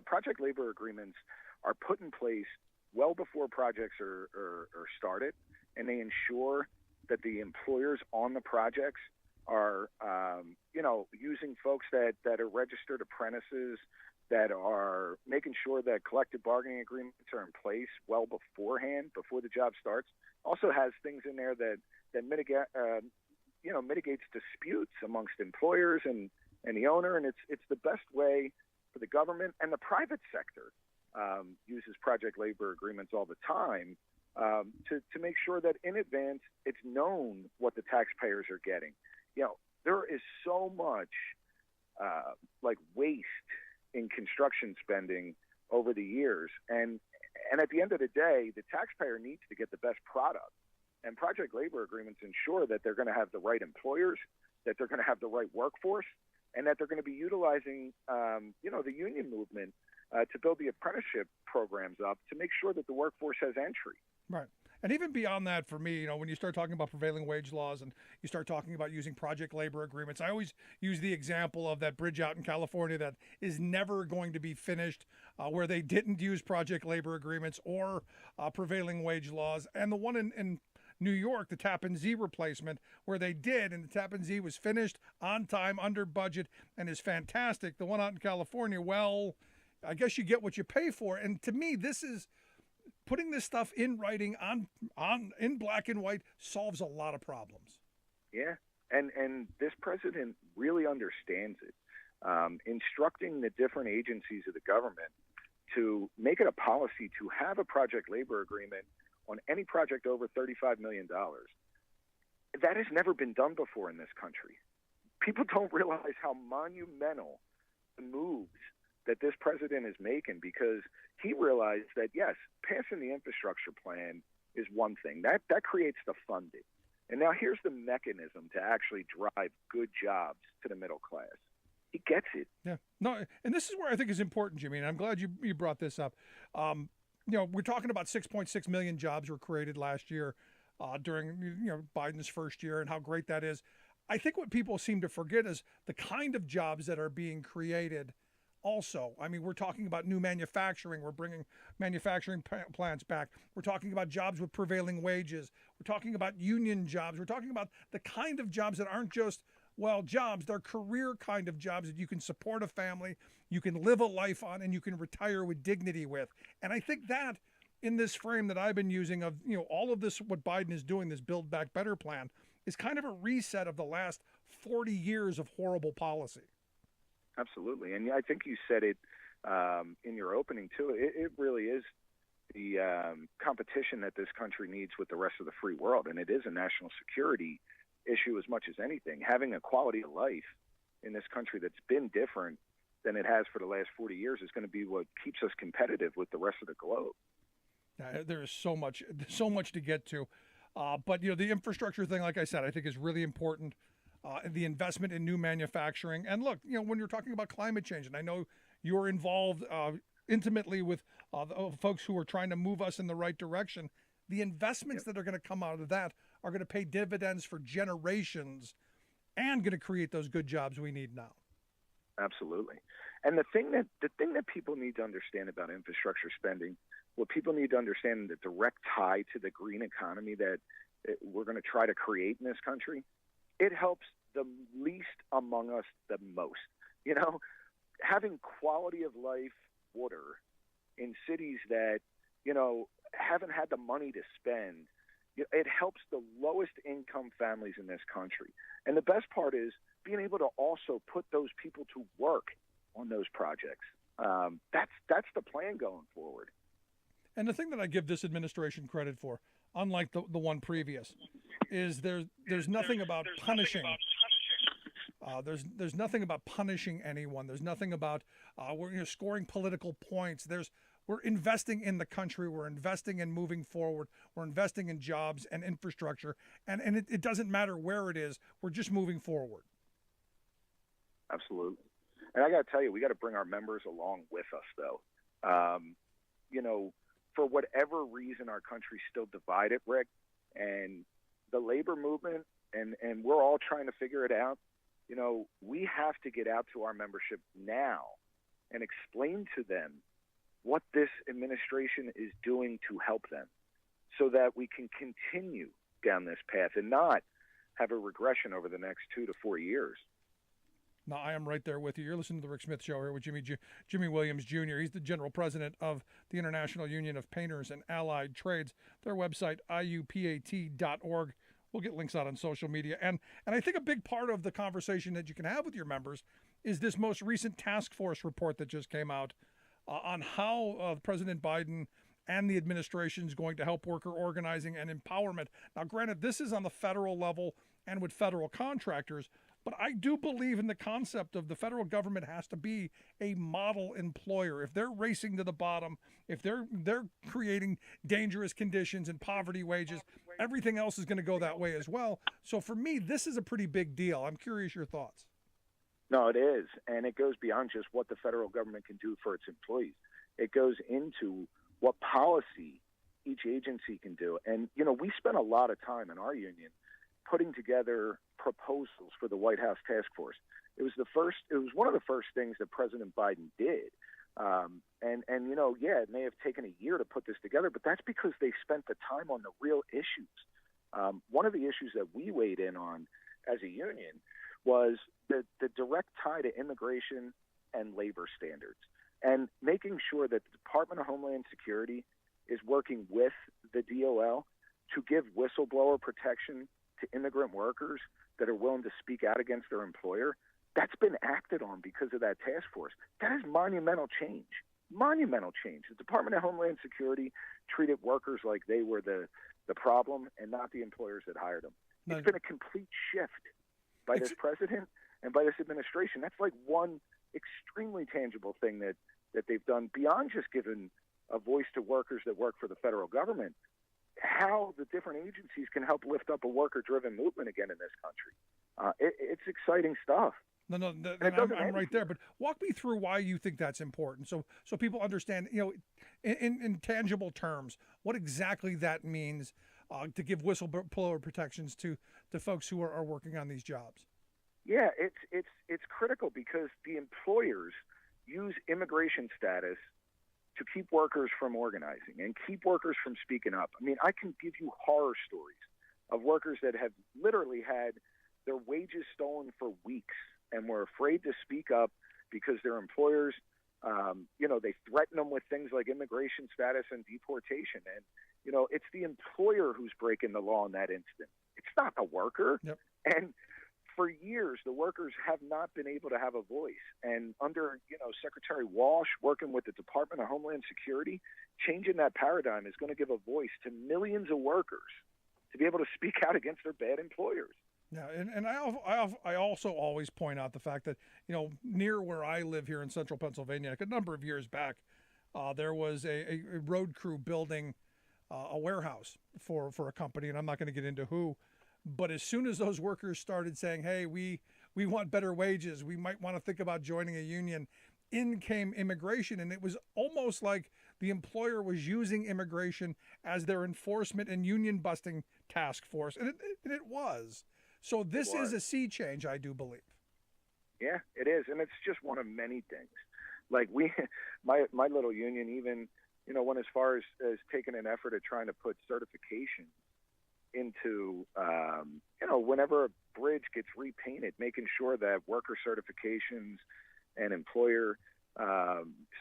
Speaker 7: Project labor agreements are put in place well before projects are started, and they ensure that the employers on the projects are, using folks that are registered apprentices, that are making sure that collective bargaining agreements are in place well beforehand, before the job starts. Also has things in there that mitigates disputes amongst employers and the owner, and it's the best way for the government and the private sector uses project labor agreements all the time to make sure that in advance it's known what the taxpayers are getting. There is so much waste in construction spending over the years, and at the end of the day, the taxpayer needs to get the best product. And project labor agreements ensure that they're going to have the right employers, that they're going to have the right workforce, and that they're going to be utilizing, the union movement to build the apprenticeship programs up to make sure that the workforce has entry.
Speaker 2: Right. And even beyond that, for me, when you start talking about prevailing wage laws and you start talking about using project labor agreements, I always use the example of that bridge out in California that is never going to be finished, where they didn't use project labor agreements or prevailing wage laws. And the one in New York, the Tappan Zee replacement, where they did, and the Tappan Zee was finished on time, under budget, and is fantastic. The one out in California, well, I guess you get what you pay for. And to me, this is putting this stuff in writing on in black and white solves a lot of problems.
Speaker 7: Yeah, and this president really understands it, instructing the different agencies of the government to make it a policy to have a project labor agreement on any project over $35 million. That has never been done before in this country. People don't realize how monumental the moves that this president is making, because he realized that, yes, passing the infrastructure plan is one thing. That creates the funding. And now here's the mechanism to actually drive good jobs to the middle class. He gets it.
Speaker 2: Yeah. No, and this is where I think is important, Jimmy, and I'm glad you brought this up. We're talking about 6.6 million jobs were created last year during Biden's first year, and how great that is. I think what people seem to forget is the kind of jobs that are being created also. I mean, we're talking about new manufacturing. We're bringing manufacturing plants back. We're talking about jobs with prevailing wages. We're talking about union jobs. We're talking about the kind of jobs that aren't just, jobs. They're career kind of jobs that you can support a family, you can live a life on, and you can retire with dignity with. And I think that in this frame that I've been using of, all of this, what Biden is doing, this Build Back Better plan, is kind of a reset of the last 40 years of horrible policy.
Speaker 7: Absolutely. And I think you said it in your opening, too. It really is the competition that this country needs with the rest of the free world. And it is a national security issue as much as anything. Having a quality of life in this country that's been different than it has for the last 40 years is going to be what keeps us competitive with the rest of the globe.
Speaker 2: There is so much to get to. But, the infrastructure thing, like I said, I think is really important. The investment in new manufacturing. And look, when you're talking about climate change, and I know you're involved intimately with the folks who are trying to move us in the right direction, the investments that are going to come out of that are going to pay dividends for generations and going to create those good jobs we need now.
Speaker 7: Absolutely. And the thing that people need to understand about infrastructure spending, what people need to understand, the direct tie to the green economy that we're going to try to create in this country, it helps the least among us the most. Having quality of life water in cities that, haven't had the money to spend, it helps the lowest income families in this country. And the best part is being able to also put those people to work on those projects. That's the plan going forward.
Speaker 2: And the thing that I give this administration credit for, unlike the one previous, is there's nothing about punishing. There's nothing about punishing anyone. There's nothing about we're scoring political points. We're investing in the country. We're investing in moving forward. We're investing in jobs and infrastructure, and it doesn't matter where it is. We're just moving forward.
Speaker 7: Absolutely. And I got to tell you, we got to bring our members along with us, though. For whatever reason, our country's still divided, Rick, and the labor movement, and we're all trying to figure it out. We have to get out to our membership now and explain to them what this administration is doing to help them so that we can continue down this path and not have a regression over the next 2 to 4 years.
Speaker 2: No, I am right there with you. You're listening to the Rick Smith Show here with Jimmy Williams Jr. He's the general president of the International Union of Painters and Allied Trades. Their website, IUPAT.org. We'll get links out on social media. And I think a big part of the conversation that you can have with your members is this most recent task force report that just came out on how President Biden and the administration is going to help worker organizing and empowerment. Now, granted, this is on the federal level and with federal contractors, but I do believe in the concept of the federal government has to be a model employer. If they're racing to the bottom, if they're creating dangerous conditions and poverty wages, everything else is going to go that way as well. So for me, this is a pretty big deal. I'm curious your thoughts.
Speaker 7: No, it is. And it goes beyond just what the federal government can do for its employees. It goes into what policy each agency can do. And, we spent a lot of time in our union putting together proposals for the White House task force. It was one of the first things that President Biden did. It may have taken a year to put this together, but that's because they spent the time on the real issues. One of the issues that we weighed in on as a union was the direct tie to immigration and labor standards, and making sure that the Department of Homeland Security is working with the DOL to give whistleblower protection to immigrant workers that are willing to speak out against their employer. That's been acted on because of that task force. That is monumental change. Monumental change. The Department of Homeland Security treated workers like they were the problem and not the employers that hired them.
Speaker 2: No.
Speaker 7: It's been a complete shift by this president and by this administration. That's like one extremely tangible thing that they've done beyond just giving a voice to workers that work for the federal government, how the different agencies can help lift up a worker-driven movement again in this country. It's exciting stuff.
Speaker 2: No, I'm right there. But walk me through why you think that's important, so people understand, in tangible terms, what exactly that means to give whistleblower protections to folks who are working on these jobs.
Speaker 7: Yeah, it's critical because the employers use immigration status to keep workers from organizing and keep workers from speaking up. I mean, I can give you horror stories of workers that have literally had their wages stolen for weeks and were afraid to speak up because their employers, they threaten them with things like immigration status and deportation. And, it's the employer who's breaking the law in that instant. It's not the worker.
Speaker 2: Yep.
Speaker 7: And for years, the workers have not been able to have a voice. And under, Secretary Walsh working with the Department of Homeland Security, changing that paradigm is going to give a voice to millions of workers to be able to speak out against their bad employers.
Speaker 2: Yeah, and I also always point out the fact that, near where I live here in central Pennsylvania, like a number of years back, there was a road crew building a warehouse for a company, and I'm not going to get into who. But as soon as those workers started saying, hey, we want better wages, we might want to think about joining a union, in came immigration. And it was almost like the employer was using immigration as their enforcement and union busting task force. And it was. So this is a sea change, I do believe.
Speaker 7: Yeah, it is. And it's just one of many things. Like my little union even, went as far as taking an effort at trying to put certification into, whenever a bridge gets repainted, making sure that worker certifications and employer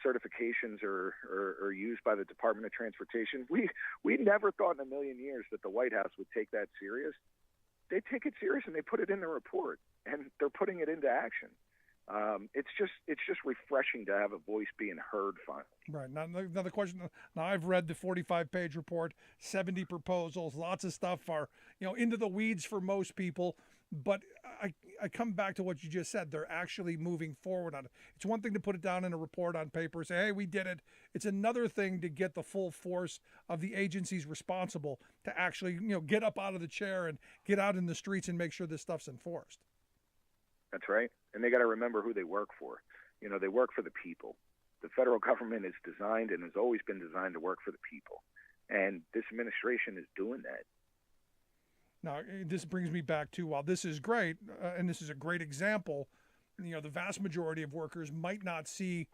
Speaker 7: certifications are used by the Department of Transportation. We never thought in a million years that the White House would take that serious. They take it serious and they put it in the report, and they're putting it into action. It's just refreshing to have a voice being heard finally.
Speaker 2: Right. Now the question. Now I've read the 45-page report, 70 proposals, lots of stuff are into the weeds for most people. But I come back to what you just said. They're actually moving forward on it. It's one thing to put it down in a report on paper, say, hey, we did it. It's another thing to get the full force of the agencies responsible to actually get up out of the chair and get out in the streets and make sure this stuff's enforced.
Speaker 7: That's right. And they got to remember who they work for. They work for the people. The federal government is designed and has always been designed to work for the people. And this administration is doing that.
Speaker 2: Now, this brings me back to, while this is great, and this is a great example, the vast majority of workers might not see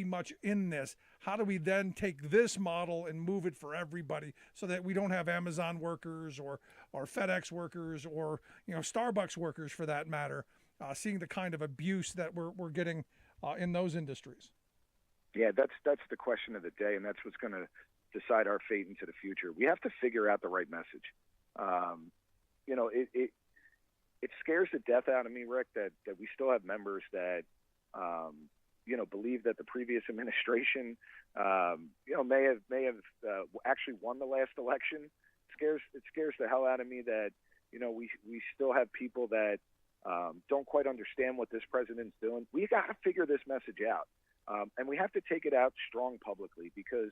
Speaker 2: much in this. How do we then take this model and move it for everybody so that we don't have Amazon workers or FedEx workers or Starbucks workers, for that matter, seeing the kind of abuse that we're getting in those industries?
Speaker 7: Yeah, that's the question of the day, and that's what's going to decide our fate into the future. We have to figure out the right message. It scares the death out of me, Rick, that we still have members that believe that the previous administration may have actually won the last election. It scares the hell out of me that we still have people that don't quite understand what this president's doing. We got to figure this message out, and we have to take it out strong publicly because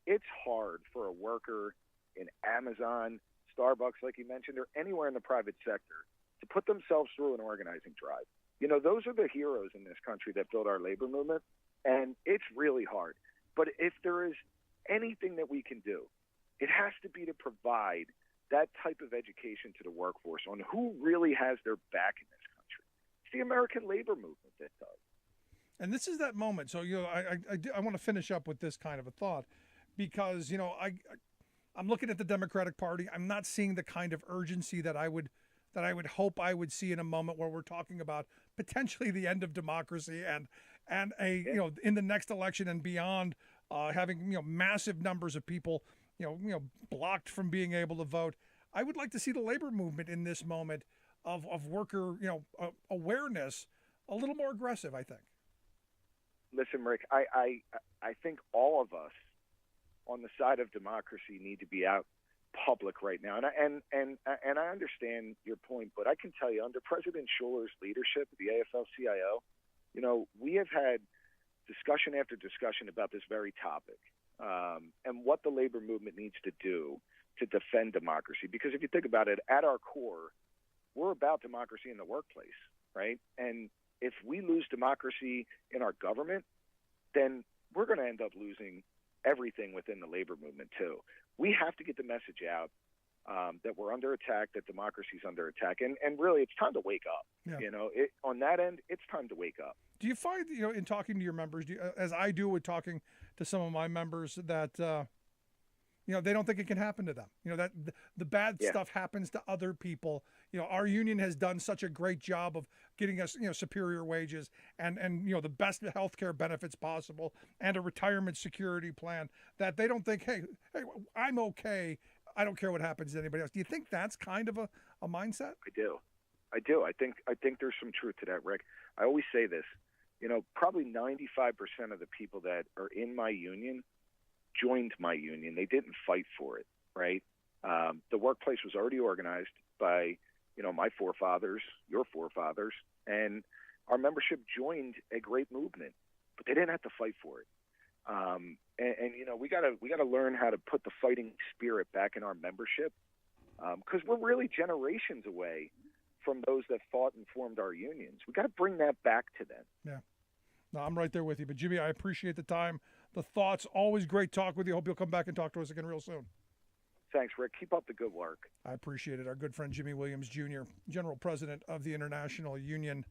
Speaker 7: it's hard for a worker in Amazon, Starbucks, like you mentioned, or anywhere in the private sector to put themselves through an organizing drive. Those are the heroes in this country that build our labor movement, and it's really hard. But if there is anything that we can do, it has to be to provide that type of education to the workforce on who really has their back in this country. It's the American labor movement that does.
Speaker 2: And this is that moment. So, I want to finish up with this kind of a thought because, I'm looking at the Democratic Party. I'm not seeing the kind of urgency that I would hope I would see in a moment where we're talking about potentially the end of democracy and in the next election and beyond, having massive numbers of people blocked from being able to vote. I would like to see the labor movement in this moment of worker awareness a little more aggressive, I think.
Speaker 7: Listen, Rick, I think all of us on the side of democracy need to be out public right now. And I understand your point, but I can tell you under President Schuler's leadership, the AFL-CIO, we have had discussion after discussion about this very topic and what the labor movement needs to do to defend democracy. Because if you think about it, at our core, we're about democracy in the workplace, right? And if we lose democracy in our government, then we're going to end up losing everything within the labor movement too. We have to get the message out that we're under attack, that democracy is under attack, and really it's time to wake up.
Speaker 2: Yeah.
Speaker 7: On that end, it's time to wake up.
Speaker 2: Do you find, in talking to your members, as I do with talking to some of my members, that they don't think it can happen to them? That the bad stuff happens to other people. Our union has done such a great job of getting us, superior wages and the best healthcare benefits possible and a retirement security plan that they don't think, hey, I'm okay. I don't care what happens to anybody else. Do you think that's kind of a mindset?
Speaker 7: I do. I think there's some truth to that, Rick. I always say this, probably 95% of the people that are in my union joined my union. They didn't fight for it, right? The workplace was already organized by, my forefathers, your forefathers, and our membership joined a great movement, but they didn't have to fight for it. We gotta learn how to put the fighting spirit back in our membership, because we're really generations away from those that fought and formed our unions. We got to bring that back to them.
Speaker 2: Yeah. No, I'm right there with you. But Jimmy, I appreciate the time, the thoughts. Always great talk with you. Hope you'll come back and talk to us again real soon.
Speaker 7: Thanks, Rick. Keep up the good work.
Speaker 2: I appreciate it. Our good friend Jimmy Williams, Jr., General President of the International Union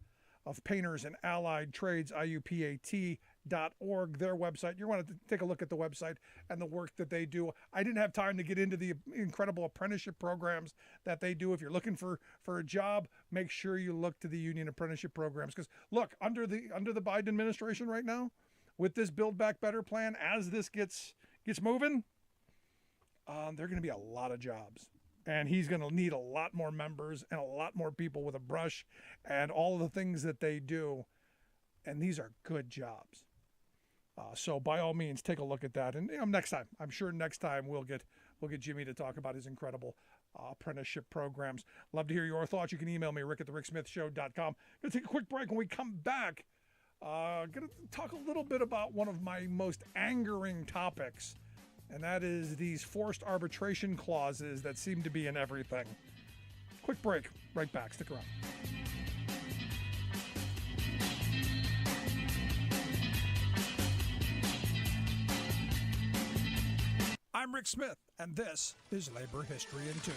Speaker 2: of Painters and Allied Trades, IUPAT.org, their website. You want to take a look at the website and the work that they do. I didn't have time to get into the incredible apprenticeship programs that they do. If you're looking for a job, make sure you look to the union apprenticeship programs. Because look, under the Biden administration right now, with this Build Back Better plan, as this gets moving, there are going to be a lot of jobs. And he's going to need a lot more members and a lot more people with a brush and all of the things that they do. And these are good jobs. So by all means, take a look at that. And next time, I'm sure next time we'll get Jimmy to talk about his incredible apprenticeship programs. Love to hear your thoughts. You can email me, rick@thericksmithshow.com. Going to take a quick break. When we come back, going to talk a little bit about one of my most angering topics, and that is these forced arbitration clauses that seem to be in everything. Quick break. Right back. Stick around. I'm Rick Smith, and this is Labor History in 2.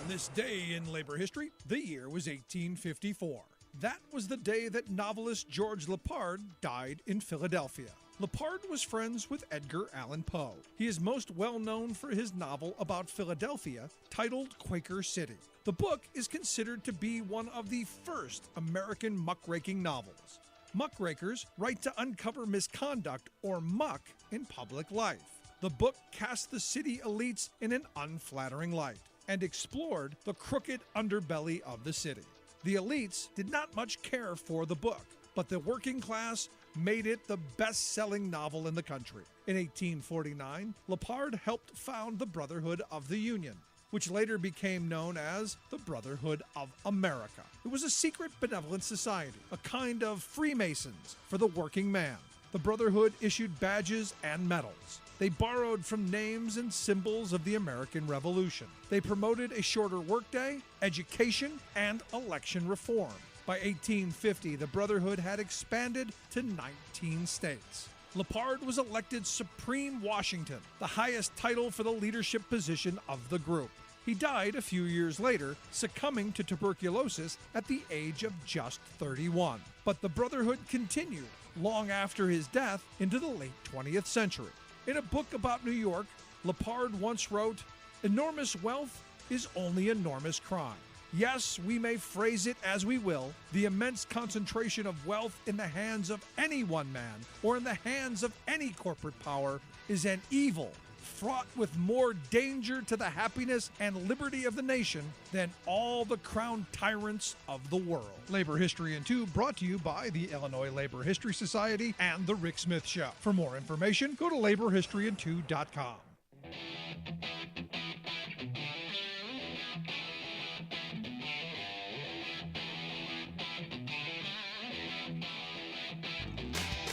Speaker 2: On this day in labor history, the year was 1854. That was the day that novelist George Leppard died in Philadelphia. Leppard was friends with Edgar Allan Poe. He is most well known for his novel about Philadelphia titled Quaker City. The book is considered to be one of the first American muckraking novels. Muckrakers write to uncover misconduct or muck in public life. The book cast the city elites in an unflattering light and explored the crooked underbelly of the city. The elites did not much care for the book, but the working class made it the best-selling novel in the country. In 1849, Leppard helped found the Brotherhood of the Union, which later became known as the Brotherhood of America. It was a secret benevolent society, a kind of Freemasons for the working man. The Brotherhood issued badges and medals. They borrowed from names and symbols of the American Revolution. They promoted a shorter workday, education, and election reform. By 1850, the Brotherhood had expanded to 19 states. Lepard was elected Supreme Washington, the highest title for the leadership position of the group. He died a few years later, succumbing to tuberculosis at the age of just 31. But the Brotherhood continued long after his death into the late 20th century. In a book about New York, Lepard once wrote, "Enormous wealth is only enormous crime. Yes, we may phrase it as we will, the immense concentration of wealth in the hands of any one man or in the hands of any corporate power is an evil fraught with more danger to the happiness and liberty of the nation than all the crowned tyrants of the world." Labor History in 2 brought to you by the Illinois Labor History Society and The Rick Smith Show. For more information, go to laborhistoryin2.com.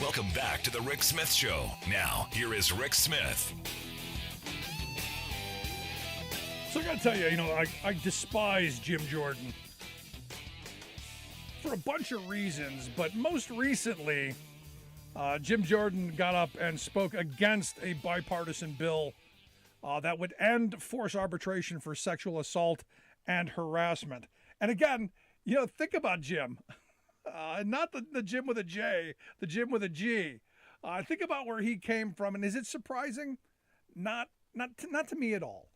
Speaker 1: Welcome back to the Rick Smith Show. Now, here is Rick Smith.
Speaker 2: So I got to tell you, I despise Jim Jordan for a bunch of reasons, but most recently, Jim Jordan got up and spoke against a bipartisan bill that would end forced arbitration for sexual assault and harassment. And again, think about Jim. Not the Jim with a J, the Jim with a G. Think about where he came from, and is it surprising? Not to me at all.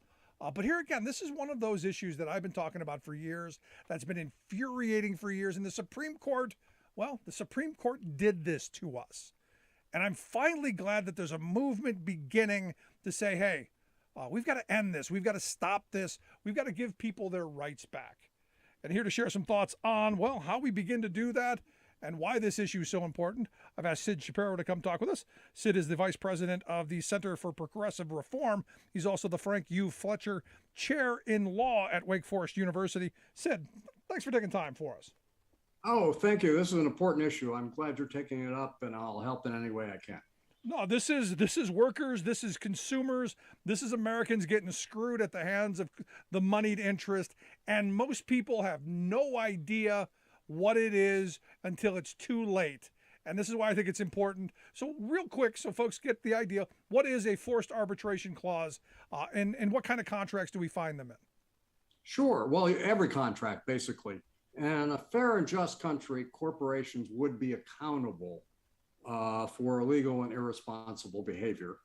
Speaker 2: But here again, this is one of those issues that I've been talking about for years, that's been infuriating for years. And the Supreme Court did this to us. And I'm finally glad that there's a movement beginning to say, hey, we've got to end this. We've got to stop this. We've got to give people their rights back. And here to share some thoughts on, how we begin to do that and why this issue is so important, I've asked Sid Shapiro to come talk with us. Sid is the vice president of the Center for Progressive Reform. He's also the Frank U. Fletcher Chair in Law at Wake Forest University. Sid, thanks for taking time for us.
Speaker 8: Oh, thank you. This is an important issue. I'm glad you're taking it up, and I'll help in any way I can.
Speaker 2: No, this is workers, this is consumers, this is Americans getting screwed at the hands of the moneyed interest, and most people have no idea what it is until it's too late. And this is why I think it's important. So real quick, so folks get the idea, what is a forced arbitration clause, and what kind of contracts do we find them in?
Speaker 8: Sure. Well, every contract, basically. In a fair and just country, corporations would be accountable for illegal and irresponsible behavior.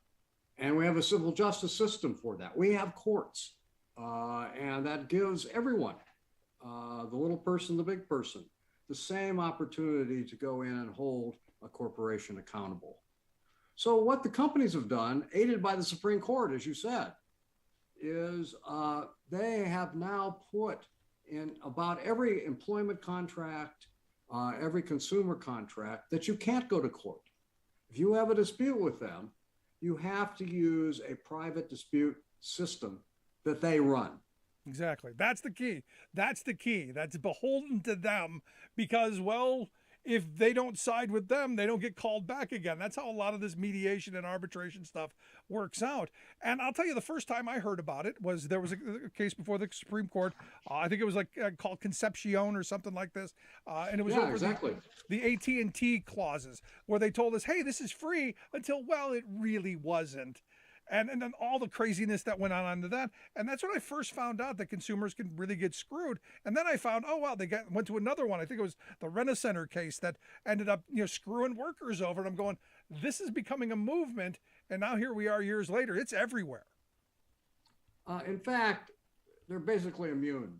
Speaker 8: And we have a civil justice system for that. We have courts, and that gives everyone, the little person, the big person, the same opportunity to go in and hold a corporation accountable. So what the companies have done, aided by the Supreme Court, as you said, is they have now put in about every employment contract, every consumer contract, that you can't go to court. If you have a dispute with them, you have to use a private dispute system that they run.
Speaker 2: Exactly. That's the key. That's beholden to them because, if they don't side with them, they don't get called back again. That's how a lot of this mediation and arbitration stuff works out. And I'll tell you, the first time I heard about it was there was a case before the Supreme Court. I think it was called Concepcion or something like this. And it was over
Speaker 8: exactly
Speaker 2: the AT&T clauses where they told us, hey, this is free until, it really wasn't. And then all the craziness that went on under that. And that's when I first found out that consumers can really get screwed. And then I found, they went to another one. I think it was the Rent-A-Center case that ended up, screwing workers over. And I'm going, this is becoming a movement. And now here we are years later. It's everywhere.
Speaker 8: In fact, they're basically immune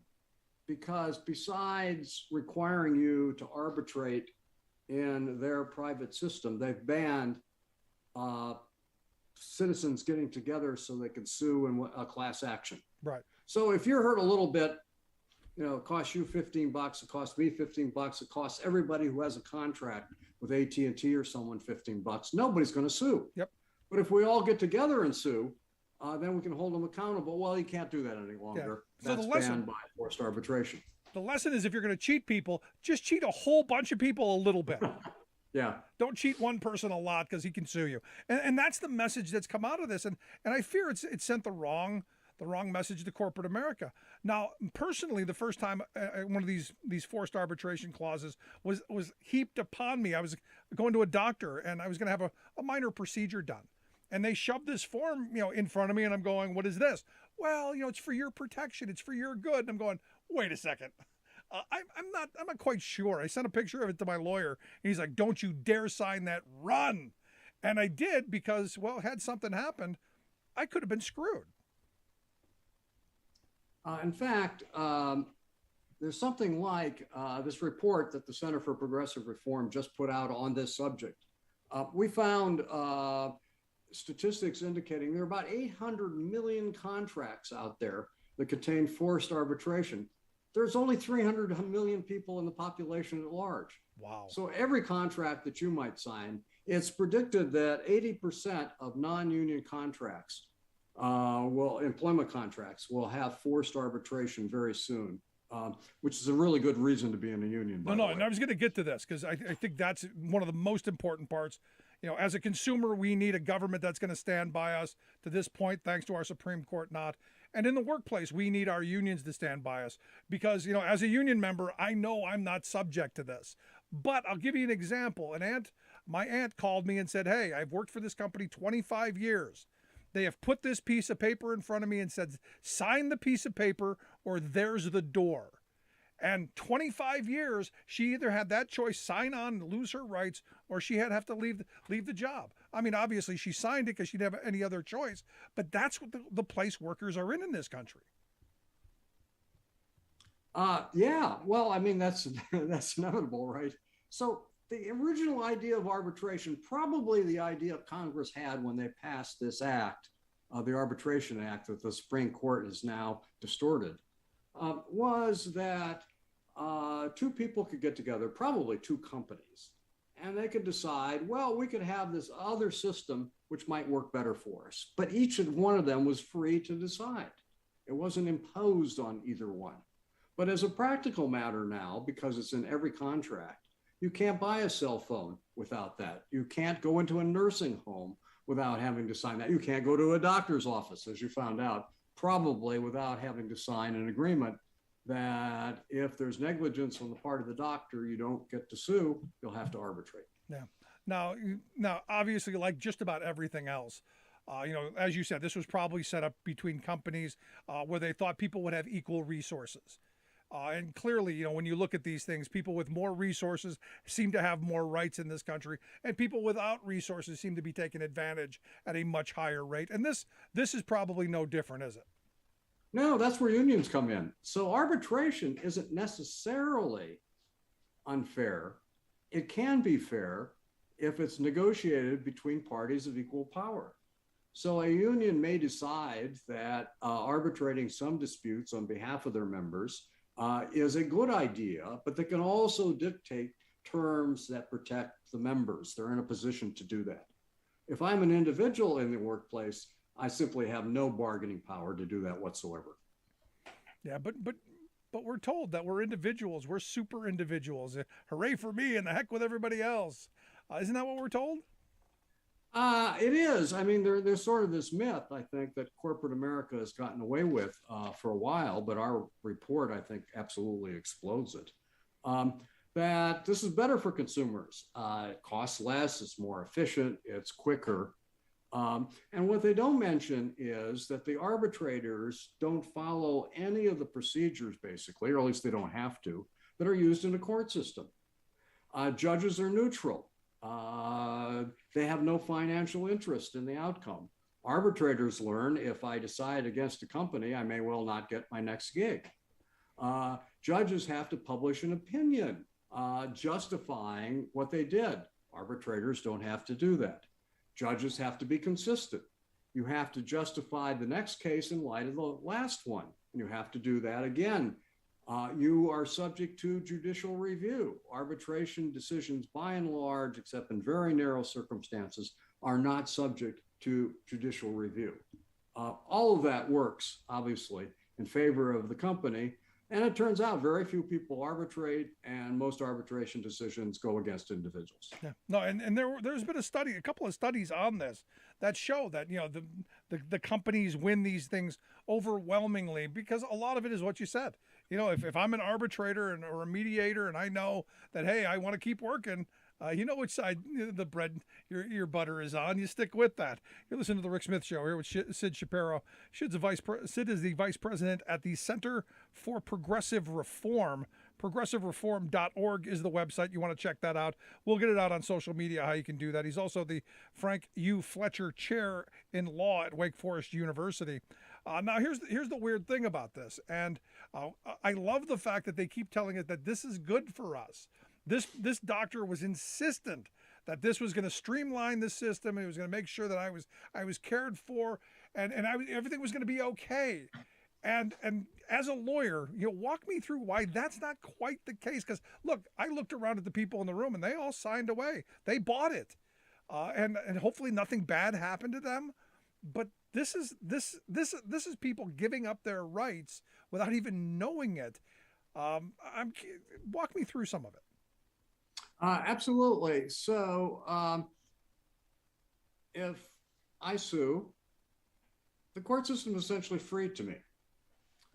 Speaker 8: because besides requiring you to arbitrate in their private system, they've banned citizens getting together so they can sue in a class action.
Speaker 2: Right.
Speaker 8: So if you're hurt a little bit, it costs you $15, it costs me $15, it costs everybody who has a contract with AT&T or someone $15. Nobody's going to sue.
Speaker 2: Yep.
Speaker 8: But if we all get together and sue, then we can hold them accountable. Well, you can't do that any longer.
Speaker 2: Yeah. So
Speaker 8: that's banned by forced arbitration.
Speaker 2: The lesson is if you're going to cheat people, just cheat a whole bunch of people a little bit.
Speaker 8: Yeah.
Speaker 2: Don't cheat one person a lot because he can sue you. And that's the message that's come out of this. And I fear it's sent the wrong the wrong message to corporate America. Now, personally, the first time one of these forced arbitration clauses was heaped upon me, I was going to a doctor and I was going to have a minor procedure done. And they shoved this form, in front of me, and I'm going, what is this? Well, it's for your protection. It's for your good. And I'm going, wait a second. I'm not quite sure. I sent a picture of it to my lawyer, and he's like, don't you dare sign that. Run. And I did because, well, had something happened, I could have been screwed.
Speaker 8: In fact, there's something like this report that the Center for Progressive Reform just put out on this subject. We found statistics indicating there are about 800 million contracts out there that contain forced arbitration. There's only 300 million people in the population at large.
Speaker 2: Wow.
Speaker 8: So every contract that you might sign, it's predicted that 80% of non-union contracts, employment contracts, will have forced arbitration very soon, which is a really good reason to be in a union.
Speaker 2: No, and I was going to get to this because I think that's one of the most important parts. As a consumer, we need a government that's going to stand by us to this point, thanks to our Supreme Court not. And in the workplace, we need our unions to stand by us because, as a union member, I know I'm not subject to this. But I'll give you an example. My aunt called me and said, hey, I've worked for this company 25 years. They have put this piece of paper in front of me and said, sign the piece of paper or there's the door. And 25 years, she either had that choice, sign on and lose her rights, or she had to have to leave the job. I mean, obviously, she signed it because she didn't have any other choice, but that's what the place workers are in this country.
Speaker 8: Yeah, well, I mean, that's inevitable, right? So the original idea of arbitration, probably the idea Congress had when they passed this act, the Arbitration Act that the Supreme Court has now distorted, was that two people could get together, probably two companies, and they could decide, well, we could have this other system which might work better for us. But each one of them was free to decide. It wasn't imposed on either one. But as a practical matter now, because it's in every contract, you can't buy a cell phone without that. You can't go into a nursing home without having to sign that. You can't go to a doctor's office, as you found out, probably without having to sign an agreement that if there's negligence on the part of the doctor, you don't get to sue, you'll have to arbitrate.
Speaker 2: Yeah. Now, obviously, like just about everything else, as you said, this was probably set up between companies where they thought people would have equal resources. And clearly, when you look at these things, people with more resources seem to have more rights in this country, and people without resources seem to be taken advantage at a much higher rate. And this is probably no different, is it?
Speaker 8: No, that's where unions come in. So arbitration isn't necessarily unfair. It can be fair if it's negotiated between parties of equal power. So a union may decide that arbitrating some disputes on behalf of their members is a good idea, but they can also dictate terms that protect the members. They're in a position to do that. If I'm an individual in the workplace, I simply have no bargaining power to do that whatsoever.
Speaker 2: Yeah, but we're told that we're individuals. We're super individuals. Hooray for me and the heck with everybody else. Isn't that what we're told?
Speaker 8: It is. I mean, there's sort of this myth, I think, that corporate America has gotten away with for a while, but our report, I think, absolutely explodes it. That this is better for consumers. It costs less, it's more efficient, it's quicker. And what they don't mention is that the arbitrators don't follow any of the procedures, basically, or at least they don't have to, that are used in the court system. Judges are neutral. They have no financial interest in the outcome. Arbitrators learn if I decide against a company, I may well not get my next gig. Judges have to publish an opinion justifying what they did. Arbitrators don't have to do that. Judges have to be consistent. You have to justify the next case in light of the last one. And you have to do that again. You are subject to judicial review. Arbitration decisions, by and large, except in very narrow circumstances, are not subject to judicial review. All of that works, obviously, in favor of the company, And it turns out very few people arbitrate, and most arbitration decisions go against individuals.
Speaker 2: Yeah. No, and there's been a couple of studies on this that show that, you know, the companies win these things overwhelmingly because a lot of it is what you said. You know, if I'm an arbitrator or a mediator and I know that, hey, I want to keep working, you know which side the bread, your butter is on. You stick with that. You're listening to the Rick Smith Show here with Sid Shapiro. Sid is the vice president at the Center for Progressive Reform. ProgressiveReform.org is the website. You want to check that out. We'll get it out on social media how you can do that. He's also the Frank U. Fletcher Chair in Law at Wake Forest University. Now, here's the weird thing about this, and I love the fact that they keep telling us that this is good for us. This doctor was insistent that this was going to streamline the system. It was going to make sure that I was cared for, and everything was going to be okay. And as a lawyer, you know, walk me through why that's not quite the case. Because look, I looked around at the people in the room, and they all signed away. They bought it, and hopefully nothing bad happened to them. But this is people giving up their rights without even knowing it. Walk me through some of it.
Speaker 8: Absolutely. So if I sue, the court system is essentially free to me.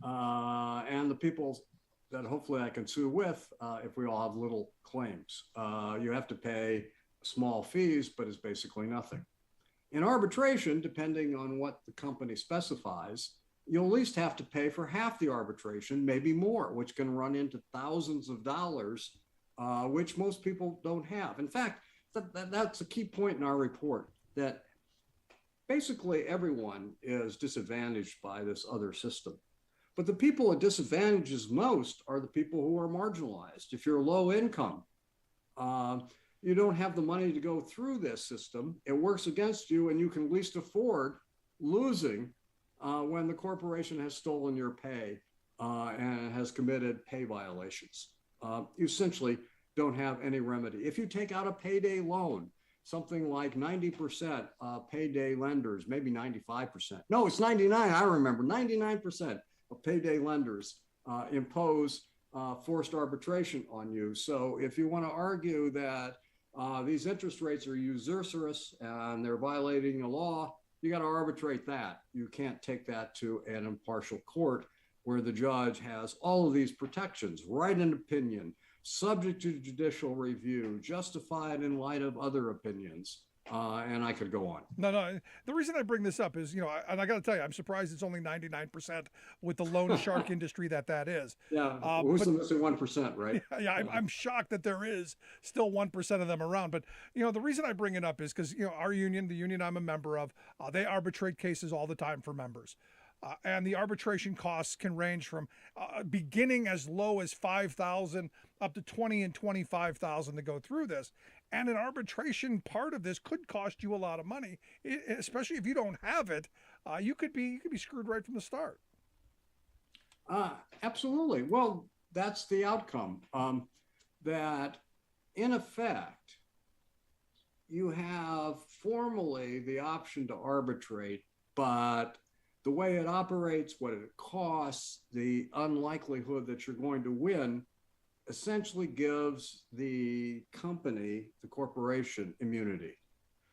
Speaker 8: And the people that hopefully I can sue with, if we all have little claims. You have to pay small fees, but it's basically nothing. In arbitration, depending on what the company specifies, you'll at least have to pay for half the arbitration, maybe more, which can run into thousands of dollars, which most people don't have. In fact, that's a key point in our report, that basically everyone is disadvantaged by this other system. But the people it disadvantages most are the people who are marginalized. If you're low income, you don't have the money to go through this system. It works against you, and you can least afford losing when the corporation has stolen your pay and has committed pay violations. You essentially don't have any remedy. If you take out a payday loan, something like 90% payday lenders, maybe 95%. No, it's 99. I remember 99% of payday lenders impose forced arbitration on you. So if you want to argue that these interest rates are usurious and they're violating the law, you got to arbitrate that. You can't take that to an impartial court where the judge has all of these protections, right an opinion, subject to judicial review, justified in light of other opinions, and I could go on.
Speaker 2: No. The reason I bring this up is, you know, and I got to tell you, I'm surprised it's only 99% with the loan shark industry that is.
Speaker 8: Yeah, who's the missing 1%, right?
Speaker 2: Yeah, I'm shocked that there is still 1% of them around. But, you know, the reason I bring it up is because, you know, our union, the union I'm a member of, they arbitrate cases all the time for members. And the arbitration costs can range from beginning as low as $5,000 up to $20,000 and $25,000 to go through this. And an arbitration part of this could cost you a lot of money, especially if you don't have it. You could be screwed right from the start.
Speaker 8: Absolutely. Well, that's the outcome. That in effect, you have formally the option to arbitrate, but the way it operates, what it costs, the unlikelihood that you're going to win, essentially gives the company, the corporation, immunity.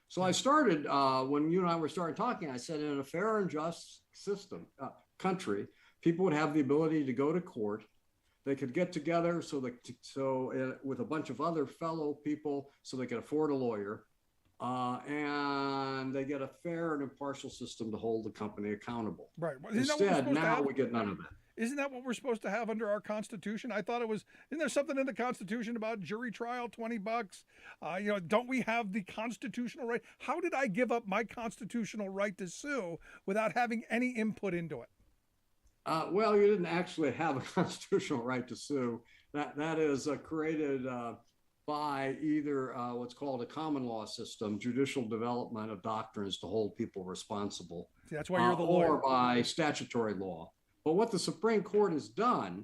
Speaker 8: So I started, when you and I were starting talking, I said in a fair and just system, country, people would have the ability to go to court. They could get together with a bunch of other fellow people so they could afford a lawyer. And they get a fair and impartial system to hold the company accountable.
Speaker 2: Right.
Speaker 8: Instead, now we get none of that.
Speaker 2: Isn't that what we're supposed to have under our Constitution? I thought it was. Isn't there something in the Constitution about jury trial, $20? You know, don't we have the constitutional right? How did I give up my constitutional right to sue without having any input into it?
Speaker 8: Well, you didn't actually have a constitutional right to sue. That is created by either what's called a common law system, judicial development of doctrines to hold people responsible.
Speaker 2: See, that's why you're the lawyer.
Speaker 8: Or by statutory law. But what the Supreme Court has done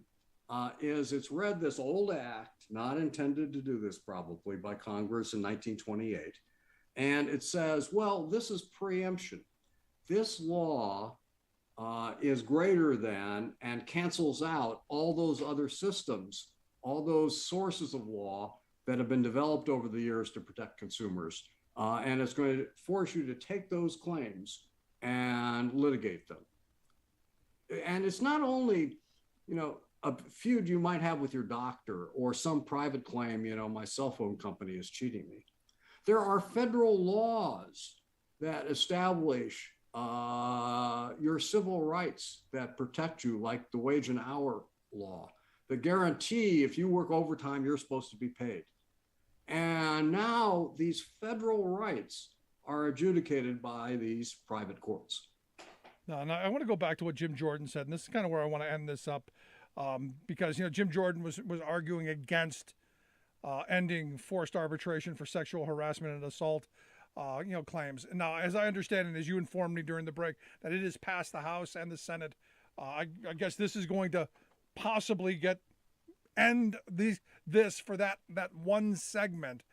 Speaker 8: is it's read this old act, not intended to do this probably by Congress in 1928. And it says, well, this is preemption. This law is greater than and cancels out all those other systems, all those sources of law that have been developed over the years to protect consumers. And it's going to force you to take those claims and litigate them. And it's not only, a feud you might have with your doctor or some private claim, my cell phone company is cheating me. There are federal laws that establish your civil rights that protect you, like the wage and hour law, that guarantee if you work overtime, you're supposed to be paid. And now these federal rights are adjudicated by these private courts.
Speaker 2: Now, I want to go back to what Jim Jordan said, and this is kind of where I want to end this up, because Jim Jordan was arguing against ending forced arbitration for sexual harassment and assault, claims. Now, as I understand it, as you informed me during the break, that it is passed the House and the Senate. I guess this is going to possibly end this for that one segment.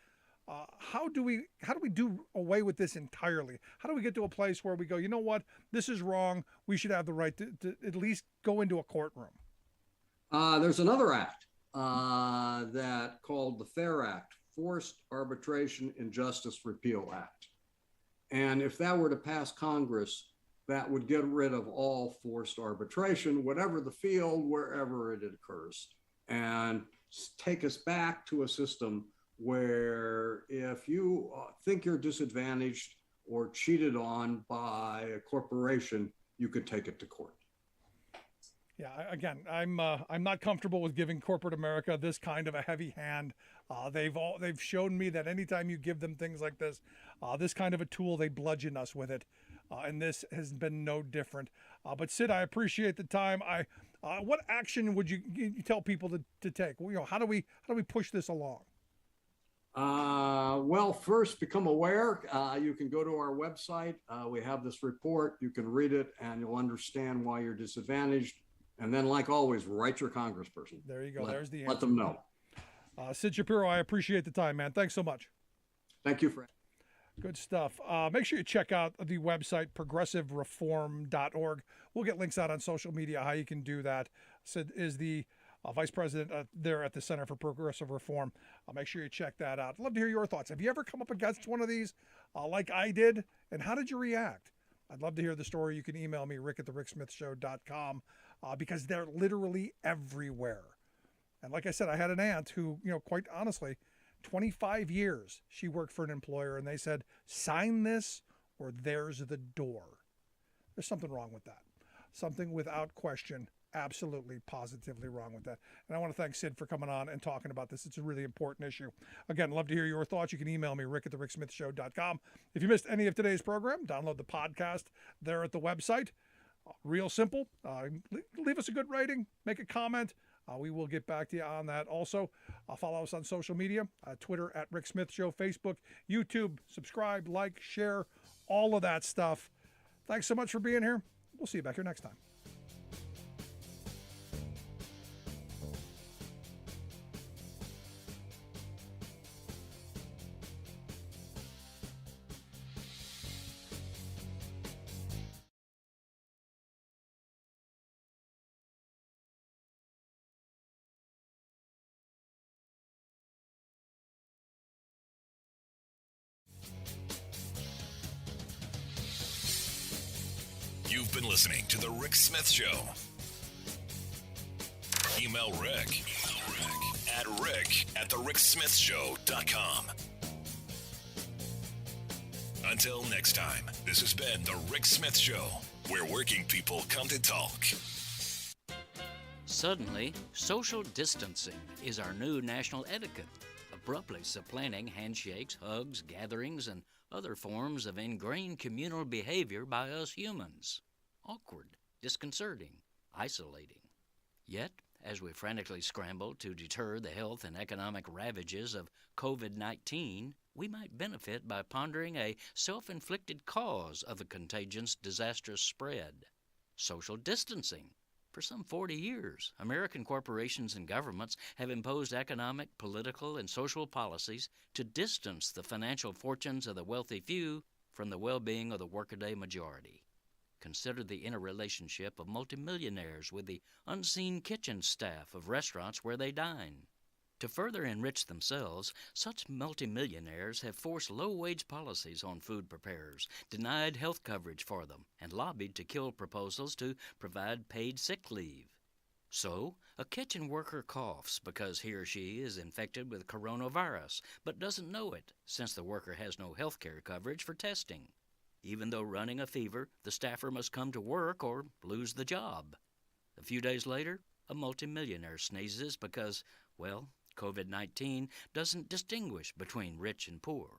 Speaker 2: How do we do away with this entirely? How do we get to a place where we go, you know what, this is wrong. We should have the right to at least go into a courtroom.
Speaker 8: There's another act that called the FAIR Act, Forced Arbitration Injustice Repeal Act. And if that were to pass Congress, that would get rid of all forced arbitration, whatever the field, wherever it occurs, and take us back to a system where if you think you're disadvantaged or cheated on by a corporation, you could take it to court.
Speaker 2: Yeah, again, I'm not comfortable with giving corporate America this kind of a heavy hand. They've shown me that anytime you give them things like this kind of a tool, they bludgeon us with it, and this has been no different. But Sid, I appreciate the time. What action would you tell people to take? How do we push this along?
Speaker 8: Well, first, become aware. You can go to our website. We have this report. You can read it, and you'll understand why you're disadvantaged. And then, like always, write your congressperson.
Speaker 2: There you go. There's the answer.
Speaker 8: Let them know.
Speaker 2: Sid Shapiro, I appreciate the time, man. Thanks so much.
Speaker 8: Thank you, Fred.
Speaker 2: Good stuff. Make sure you check out the website, progressivereform.org. We'll get links out on social media, how you can do that. Sid is the vice president there at the Center for Progressive Reform. Make sure you check that out. I'd love to hear your thoughts. Have you ever come up against one of these like I did? And how did you react? I'd love to hear the story. You can email me, rick@thericksmithshow.com, because they're literally everywhere. And like I said, I had an aunt who, quite honestly, 25 years she worked for an employer, and they said, sign this or there's the door. There's something wrong with that. Something without question, absolutely, positively wrong with that. And I want to thank Sid for coming on and talking about this. It's a really important issue. Again, love to hear your thoughts. You can email me, rick@thericksmithshow.com. If you missed any of today's program, download the podcast there at the website. Real simple. Leave us a good rating, make a comment. We will get back to you on that. Also, follow us on social media, Twitter @RickSmithShow, Facebook, YouTube, subscribe, like, share, all of that stuff. Thanks so much for being here. We'll see you back here next time.
Speaker 1: You've been listening to The Rick Smith Show. Email Rick at rick@thericksmithshow.com. Until next time, this has been The Rick Smith Show, where working people come to talk.
Speaker 9: Suddenly, social distancing is our new national etiquette, abruptly supplanting handshakes, hugs, gatherings, and other forms of ingrained communal behavior by us humans. Awkward, disconcerting, isolating. Yet, as we frantically scramble to deter the health and economic ravages of COVID-19, we might benefit by pondering a self-inflicted cause of the contagion's disastrous spread: social distancing. For some 40 years, American corporations and governments have imposed economic, political, and social policies to distance the financial fortunes of the wealthy few from the well-being of the workaday majority. Consider the interrelationship of multimillionaires with the unseen kitchen staff of restaurants where they dine. To further enrich themselves, such multimillionaires have forced low-wage policies on food preparers, denied health coverage for them, and lobbied to kill proposals to provide paid sick leave. So, a kitchen worker coughs because he or she is infected with coronavirus, but doesn't know it since the worker has no health care coverage for testing. Even though running a fever, the staffer must come to work or lose the job. A few days later, a multimillionaire sneezes because, well, COVID-19 doesn't distinguish between rich and poor.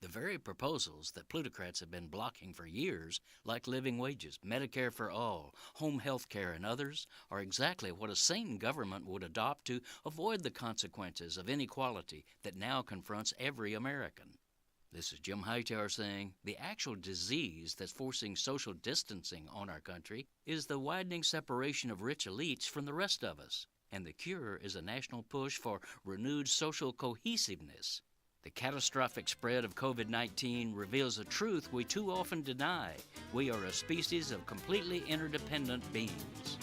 Speaker 9: The very proposals that plutocrats have been blocking for years, like living wages, Medicare for all, home health care, and others, are exactly what a sane government would adopt to avoid the consequences of inequality that now confronts every American. This is Jim Hightower saying the actual disease that's forcing social distancing on our country is the widening separation of rich elites from the rest of us. And the cure is a national push for renewed social cohesiveness. The catastrophic spread of COVID-19 reveals a truth we too often deny. We are a species of completely interdependent beings.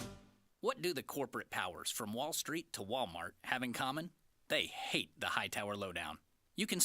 Speaker 10: What do the corporate powers from Wall Street to Walmart have in common? They hate the Hightower Lowdown. You can see